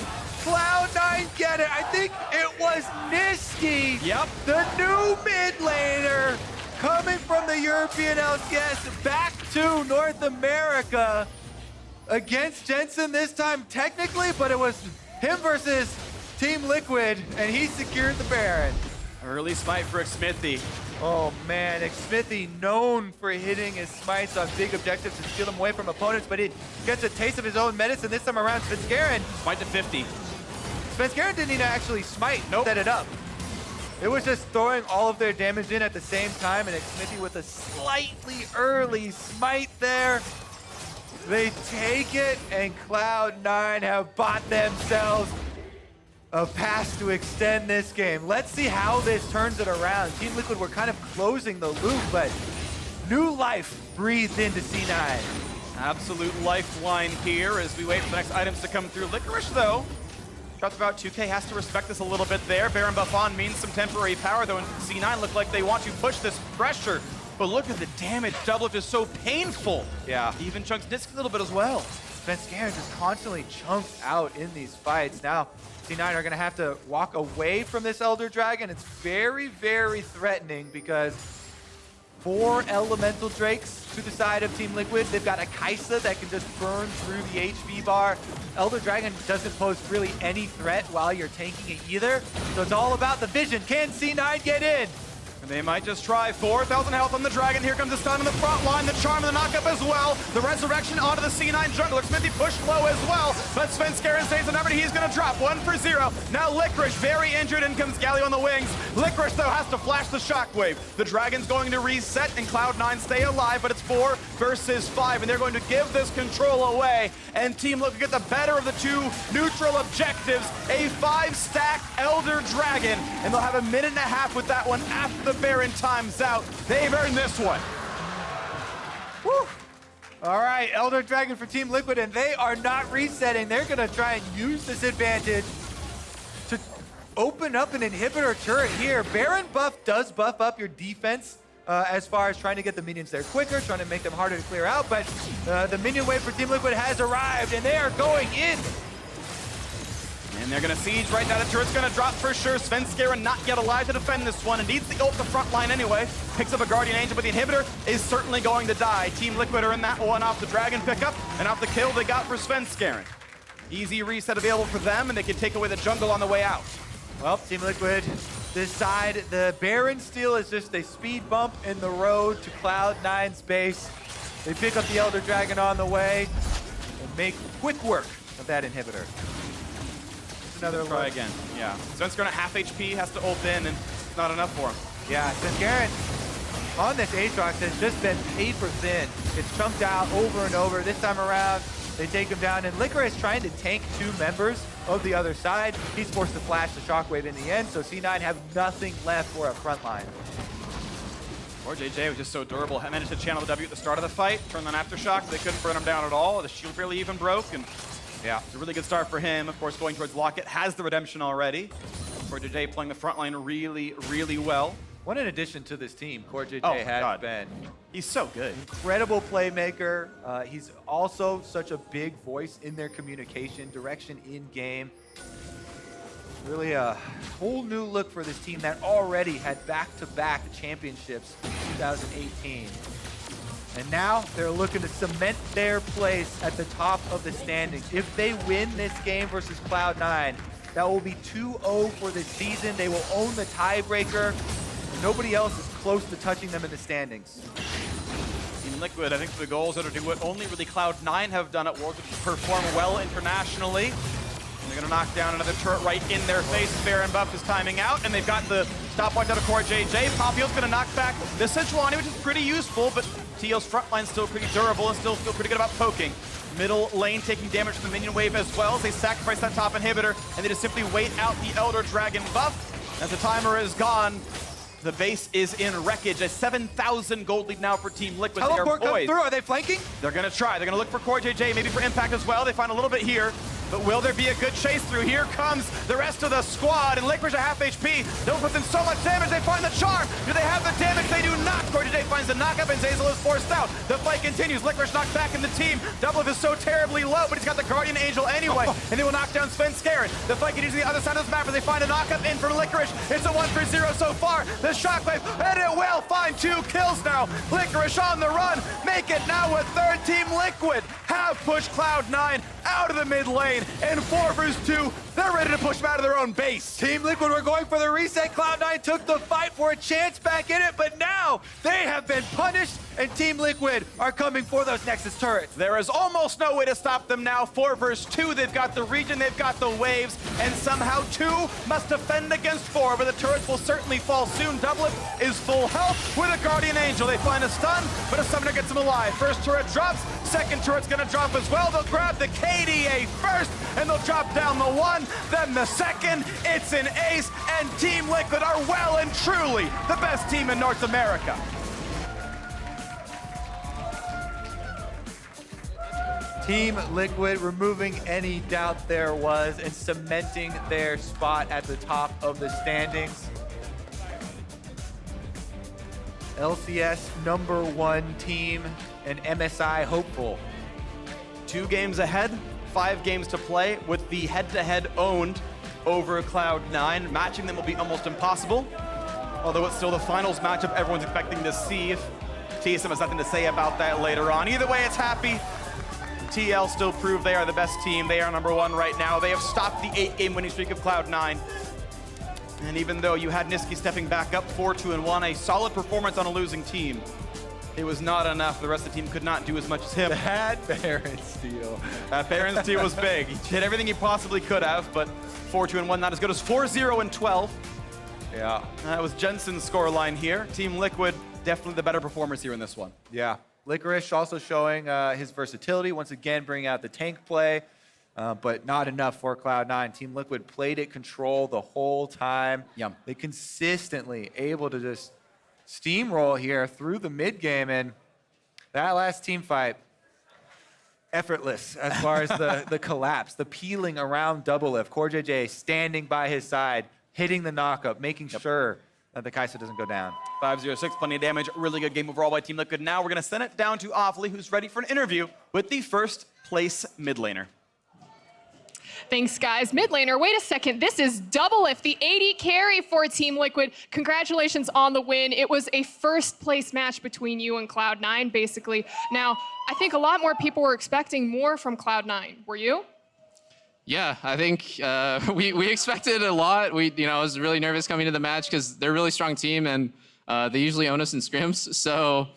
[SPEAKER 1] Cloud9 get it. I think it was Nisqy,
[SPEAKER 2] Yep.
[SPEAKER 1] the new mid laner, coming from the European LCS back to North America against Jensen this time technically, but it was him versus Team Liquid, and he secured the Baron.
[SPEAKER 2] Early smite for Smithy.
[SPEAKER 1] Oh man, Smithy known for hitting his smites on big objectives to steal them away from opponents, but he gets a taste of his own medicine this time around. Svenskeren
[SPEAKER 2] Smite to 50.
[SPEAKER 1] didn't need to actually smite,
[SPEAKER 2] Nope.
[SPEAKER 1] set it up. It was just throwing all of their damage in at the same time, and Smithy with a slightly early smite there. They take it, and Cloud9 have bought themselves a pass to extend this game. Let's see how this turns it around. Team Liquid were kind of closing the loop, but new life breathed into C9.
[SPEAKER 2] Absolute lifeline here as we wait for the next items to come through. Licorice, though, dropped about 2K, has to respect this a little bit there. Baron buff on means some temporary power, though, and C9 look like they want to push this pressure. But look at the damage. Double lift is so painful.
[SPEAKER 1] Yeah.
[SPEAKER 2] Even chunks disc a little bit as well.
[SPEAKER 1] Svenskeren just constantly chunked out in these fights. Now, C9 are going to have to walk away from this Elder Dragon. It's very, very threatening because 4 Elemental Drakes to the side of Team Liquid. They've got a Kaisa that can just burn through the HP bar. Elder Dragon doesn't pose really any threat while you're tanking it either. So it's all about the vision. Can C9 get in?
[SPEAKER 2] And they might just try. 4,000 health on the Dragon. Here comes the stun in the front line. The charm and the knockup as well. The resurrection onto the C9 jungler. Smithy pushed low as well. But Svenskeren stays the number. He's going to drop 1 for 0. Now Licorice very injured. In comes Galio on the wings. Licorice, though, has to flash the shockwave. The Dragon's going to reset, and Cloud9 stay alive. But it's 4 versus 5. And they're going to give this control away. And Team Liquid get the better of the 2 neutral objectives. A 5-stack Elder Dragon. And they'll have a minute and a half with that one after the Baron times out. They've earned this one.
[SPEAKER 1] Woo. All right, Elder Dragon for Team Liquid, and they are not resetting. They're going to try and use this advantage to open up an inhibitor turret here. Baron buff does buff up your defense as far as trying to get the minions there quicker, trying to make them harder to clear out, but the minion wave for Team Liquid has arrived, and they are going in.
[SPEAKER 2] And they're going to siege right now. The turret's going to drop for sure. Svenskeren not yet alive to defend this one. And needs the ult the front line anyway. Picks up a Guardian Angel, but the inhibitor is certainly going to die. Team Liquid are in that one off the Dragon pickup and off the kill they got for Svenskeren. Easy reset available for them, and they can take away the jungle on the way out.
[SPEAKER 1] Well, Team Liquid decide the Baron steal is just a speed bump in the road to Cloud9's base. They pick up the Elder Dragon on the way and make quick work of that inhibitor. Another
[SPEAKER 2] Try
[SPEAKER 1] look.
[SPEAKER 2] again. Yeah. Svenskeren at half HP, has to ult in, and it's not enough for him.
[SPEAKER 1] Yeah, Svenskeren on this Aatrox has just been paper thin. It's chunked out over and over. This time around, They take him down, and Licorice trying to tank 2 members of the other side. He's forced to flash the Shockwave in the end, so C9 have nothing left for a front line.
[SPEAKER 2] Or JJ was just so durable. Managed to channel the W at the start of the fight, turn on Aftershock. They couldn't burn him down at all. The shield barely even broke, and yeah, it's a really good start for him. Of course, going towards Locket, has the redemption already. Or JJ playing the front line really, really well.
[SPEAKER 1] What an addition to this team Core JJ has been.
[SPEAKER 2] He's so good.
[SPEAKER 1] Incredible playmaker. He's also such a big voice in their communication, direction in game. Really a whole new look for this team that already had back-to-back championships in 2018. And now they're looking to cement their place at the top of the standings. If they win this game versus Cloud9, that will be 2-0 for the season. They will own the tiebreaker. Nobody else is close to touching them in the standings.
[SPEAKER 2] Team Liquid, I think the goals are to do what only really Cloud9 have done at Worlds, which is perform well internationally. And they're going to knock down another turret right in their face. Baron buff is timing out, and they've got the stopwatch out of Core JJ. Popio's going to knock back the Sejuani, which is pretty useful, but TL's front line's still pretty durable and still feel pretty good about poking. Middle lane taking damage from the minion wave as well as they sacrifice that top inhibitor, and they just simply wait out the Elder Dragon buff. As the timer is gone, the base is in wreckage. A 7,000 gold lead now for Team Liquid.
[SPEAKER 1] Teleport come through. Are they flanking?
[SPEAKER 2] They're going to try. They're going to look for Core JJ, maybe for impact as well. They find a little bit here. But will there be a good chase through? Here comes the rest of the squad, and Licorice at half HP. Don't put them so much damage, they find the charm. Do they have the damage? They do not. Core JJ finds the knockup, and Zeyzal is forced out. The fight continues. Licorice knocked back in the team. Doublelift is so terribly low, but he's got the Guardian Angel anyway, and they will knock down Sven Skarin. The fight continues on the other side of this map, as they find a knockup in from Licorice. It's a 1-for-0 so far. The Shockwave, and it will find 2 kills now. Licorice on the run. Make it now with third Team Liquid. Have pushed Cloud9 out of the mid lane, and 4 vs 2, they're ready to push them out of their own base.
[SPEAKER 1] Team Liquid were going for the reset. Cloud9 took the fight for a chance back in it, but now they have been punished, and Team Liquid are coming for those Nexus turrets.
[SPEAKER 2] There is almost no way to stop them now. 4 vs 2, they've got the region, they've got the waves, and somehow 2 must defend against 4, but the turrets will certainly fall soon. Doublelift is full health with a Guardian Angel. They find a stun, but a summoner gets him alive. First turret drops, second turret's gonna drop as well. They'll grab the KDA first, and they'll drop down the 1, then the second. It's an ace, and Team Liquid are well and truly the best team in North America.
[SPEAKER 1] Team Liquid removing any doubt there was and cementing their spot at the top of the standings. LCS #1 team and MSI hopeful.
[SPEAKER 2] 2 games ahead, 5 games to play with the head-to-head owned over Cloud9. Matching them will be almost impossible, although it's still the finals matchup everyone's expecting to see. If TSM has nothing to say about that later on. Either way, it's happy. TL still prove they are the best team. They are #1 right now. They have stopped the 8-game winning streak of Cloud9. And even though you had Niski stepping back up 4-2-1, a solid performance on a losing team, it was not enough. The rest of the team could not do as much as him.
[SPEAKER 1] That Baron steal.
[SPEAKER 2] That Baron steal was big. He did everything he possibly could have, but 4-2-1 not as good as 4-0-12.
[SPEAKER 1] Yeah.
[SPEAKER 2] That was Jensen's scoreline here. Team Liquid, definitely the better performers here in this one.
[SPEAKER 1] Yeah. Licorice also showing his versatility, once again bringing out the tank play, but not enough for Cloud9. Team Liquid played it control the whole time.
[SPEAKER 2] Yum.
[SPEAKER 1] They consistently able to just steamroll here through the mid game, and that last team fight, effortless as far as the collapse, the peeling around Doublelift. Core JJ standing by his side, hitting the knockup, making sure that the Kai'Sa doesn't go down.
[SPEAKER 2] 5-0-6, plenty of damage. Really good game overall by Team Liquid. Now we're going to send it down to Awfully, who's ready for an interview with the first place mid laner.
[SPEAKER 3] Thanks, guys. Mid laner, wait a second. This is Doublelift, the AD carry for Team Liquid. Congratulations on the win. It was a first place match between you and Cloud9, basically. Now, I think a lot more people were expecting more from Cloud9. Were you?
[SPEAKER 5] Yeah, I think we expected a lot. I was really nervous coming to the match because they're a really strong team, and they usually own us in scrims. So,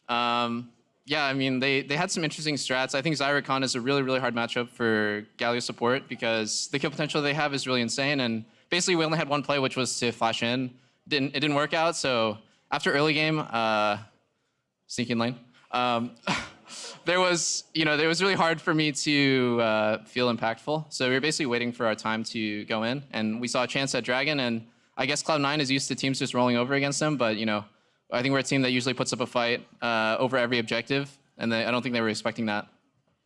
[SPEAKER 5] yeah, I mean, they had some interesting strats. I think Zyricon is a really, really hard matchup for Galio support because the kill potential they have is really insane. And basically, we only had one play, which was to flash in. It didn't work out. So after early game, sneaking lane. there was really hard for me to feel impactful. So we were basically waiting for our time to go in, and we saw a chance at Dragon, and I guess Cloud9 is used to teams just rolling over against them, but I think we're a team that usually puts up a fight over every objective, and I don't think they were expecting that.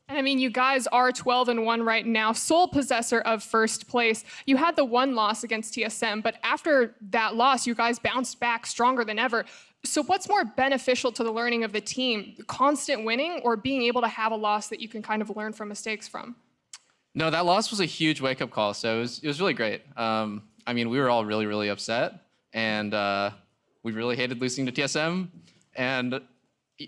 [SPEAKER 3] And I mean, you guys are 12-1 right now, sole possessor of first place. You had the one loss against TSM, but after that loss, you guys bounced back stronger than ever. So what's more beneficial to the learning of the team, constant winning or being able to have a loss that you can kind of learn from mistakes from?
[SPEAKER 5] No, that loss was a huge wake-up call, so it was really great. I mean, we were all really, really upset, and we really hated losing to TSM, and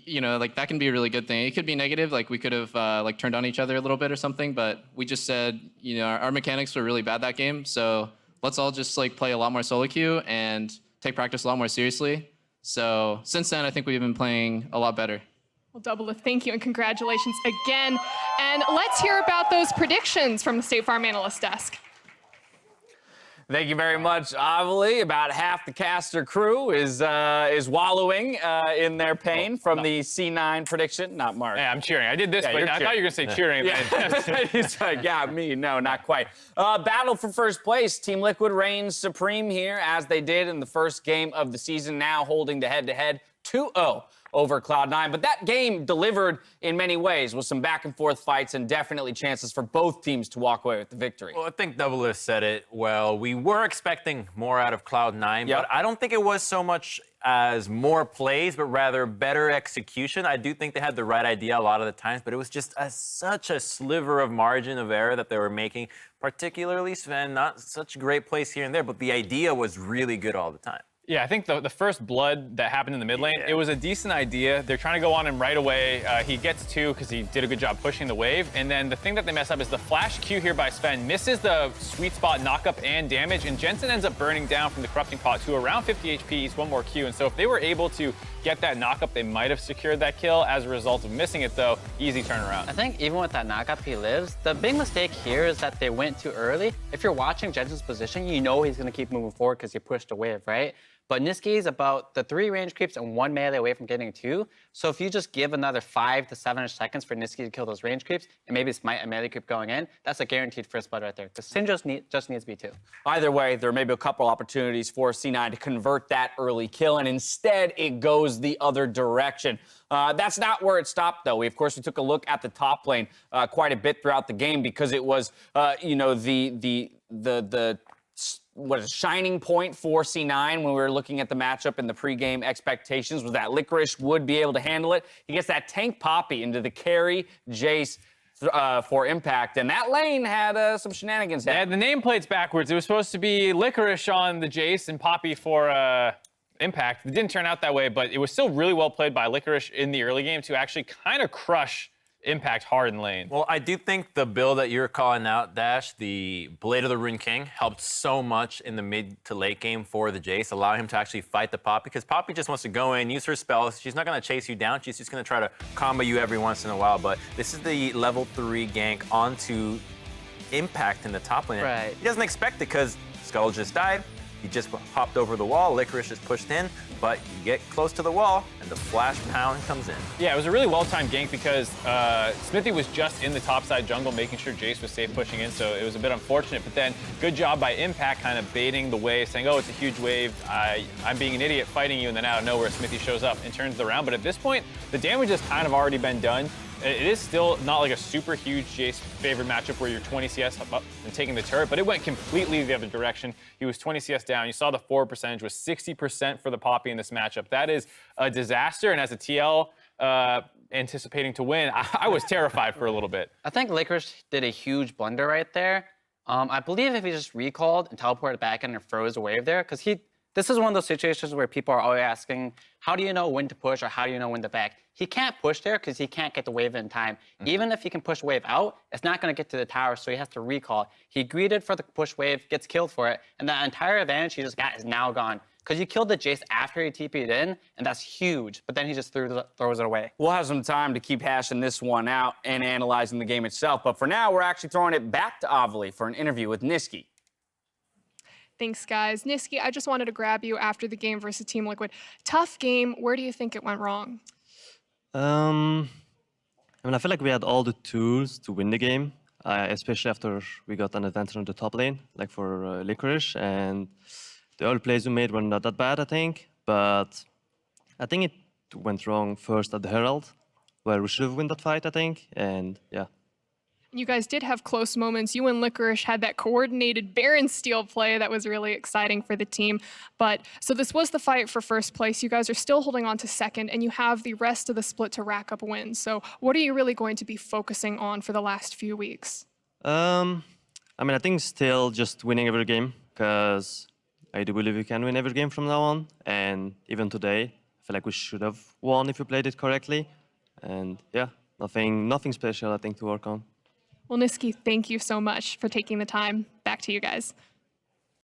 [SPEAKER 5] like that can be a really good thing. It could be negative, like we could have like turned on each other a little bit or something, but we just said, our mechanics were really bad that game, so let's all just like play a lot more solo queue and take practice a lot more seriously. So since then, I think we've been playing a lot better.
[SPEAKER 3] Well, Double, thank you and congratulations again. And let's hear about those predictions from the State Farm Analyst Desk.
[SPEAKER 6] Thank you very much, Avali. About half the caster crew is wallowing in their pain from the C9 prediction. Not Mark.
[SPEAKER 7] Yeah, I'm cheering. I did this, but I thought you were going to say cheering.
[SPEAKER 6] Yeah. He's like, yeah, me. No, not quite. Battle for first place. Team Liquid reigns supreme here, as they did in the first game of the season, now holding the head-to-head 2-0 over Cloud9. But that game delivered in many ways with some back-and-forth fights and definitely chances for both teams to walk away with the victory.
[SPEAKER 8] Well, I think Double said it well. We were expecting more out of Cloud9, but I don't think it was so much as more plays, but rather better execution. I do think they had the right idea a lot of the times, but it was just such a sliver of margin of error that they were making, particularly Sven. Not such great plays here and there, but the idea was really good all the time.
[SPEAKER 7] Yeah, I think the first blood that happened in the mid lane, it was a decent idea. They're trying to go on him right away. He gets two because he did a good job pushing the wave. And then the thing that they mess up is the flash Q here by Sven misses the sweet spot knockup and damage, and Jensen ends up burning down from the corrupting pot to around 50 HP. He's one more Q, and so if they were able to get that knockup, they might have secured that kill. As a result of missing it, though, easy turnaround.
[SPEAKER 9] I think even with that knockup, he lives. The big mistake here is that they went too early. If you're watching Jensen's position, you know he's going to keep moving forward because he pushed a wave, right? But Niski is about the 3 range creeps and 1 melee away from getting 2. So if you just give another 5 to 7-ish seconds for Niski to kill those range creeps, and maybe smite a melee creep going in, that's a guaranteed first blood right there. Because Sin just needs to be 2.
[SPEAKER 6] Either way, there may be a couple opportunities for C9 to convert that early kill, and instead it goes the other direction. That's not where it stopped, though. Of course, we took a look at the top lane quite a bit throughout the game because it was, the shining point for C9 when we were looking at the matchup and the pregame expectations was that Licorice would be able to handle it. He gets that tank Poppy into the carry Jace for Impact, and that lane had some shenanigans
[SPEAKER 7] Yeah,
[SPEAKER 6] happening.
[SPEAKER 7] the nameplate's backwards. It was supposed to be Licorice on the Jace and Poppy for Impact. It didn't turn out that way, but it was still really well played by Licorice in the early game to actually kind of crush Impact hard in lane.
[SPEAKER 8] Well, I do think the build that you're calling out, Dash, the Blade of the Rune King, helped so much in the mid to late game for the Jace, allow him to actually fight the Poppy, because Poppy just wants to go in, use her spells. She's not going to chase you down. She's just going to try to combo you every once in a while. But this is the level 3 gank onto Impact in the top lane.
[SPEAKER 9] Right.
[SPEAKER 8] He doesn't expect it because Skull just died. He just hopped over the wall. Licorice is pushed in, but you get close to the wall, and the flash pound comes in.
[SPEAKER 7] Yeah, it was a really well-timed gank because Smithy was just in the topside jungle, making sure Jace was safe pushing in, so it was a bit unfortunate. But then, good job by Impact kind of baiting the wave, saying, oh, it's a huge wave, I'm being an idiot fighting you, and then out of nowhere, Smithy shows up and turns the round. But at this point, the damage has kind of already been done. It is still not like a super huge Jace favorite matchup where you're 20 CS up and taking the turret, but it went completely the other direction. He was 20 CS down. You saw the forward percentage was 60% for the Poppy in this matchup. That is a disaster, and as a TL anticipating to win, I was terrified for a little bit.
[SPEAKER 9] I think Licorice did a huge blunder right there. I believe if he just recalled and teleported back in and froze a wave there, because this is one of those situations where people are always asking, how do you know when to push or how do you know when to back? He can't push there because he can't get the wave in time. Even if he can push wave out, it's not going to get to the tower, so he has to recall. He greeted for the push wave, gets killed for it, and that entire advantage he just got is now gone. Because you killed the Jace after he TP'd in, and that's huge, but then he just throws it away.
[SPEAKER 6] We'll have some time to keep hashing this one out and analyzing the game itself, but for now, we're actually throwing it back to Avali for an interview with Niski.
[SPEAKER 3] Thanks, guys. Niski, I just wanted to grab you after the game versus Team Liquid. Tough game. Where do you think it went wrong?
[SPEAKER 10] I mean, I feel like we had all the tools to win the game, especially after we got an advantage on the top lane, like for Licorice. And the early plays we made were not that bad, I think. But I think it went wrong first at the Herald, where we should have won that fight, I think. And yeah.
[SPEAKER 3] You guys did have close moments. You and Licorice had that coordinated Baron steal play that was really exciting for the team. But so this was the fight for first place. You guys are still holding on to second, and you have the rest of the split to rack up wins. So what are you really going to be focusing on for the last few weeks?
[SPEAKER 10] I mean, I think still just winning every game, because I do believe we can win every game from now on. And even today, I feel like we should have won if we played it correctly. And yeah, nothing special, I think, to work on.
[SPEAKER 3] Well, Niski, thank you so much for taking the time. Back to you guys.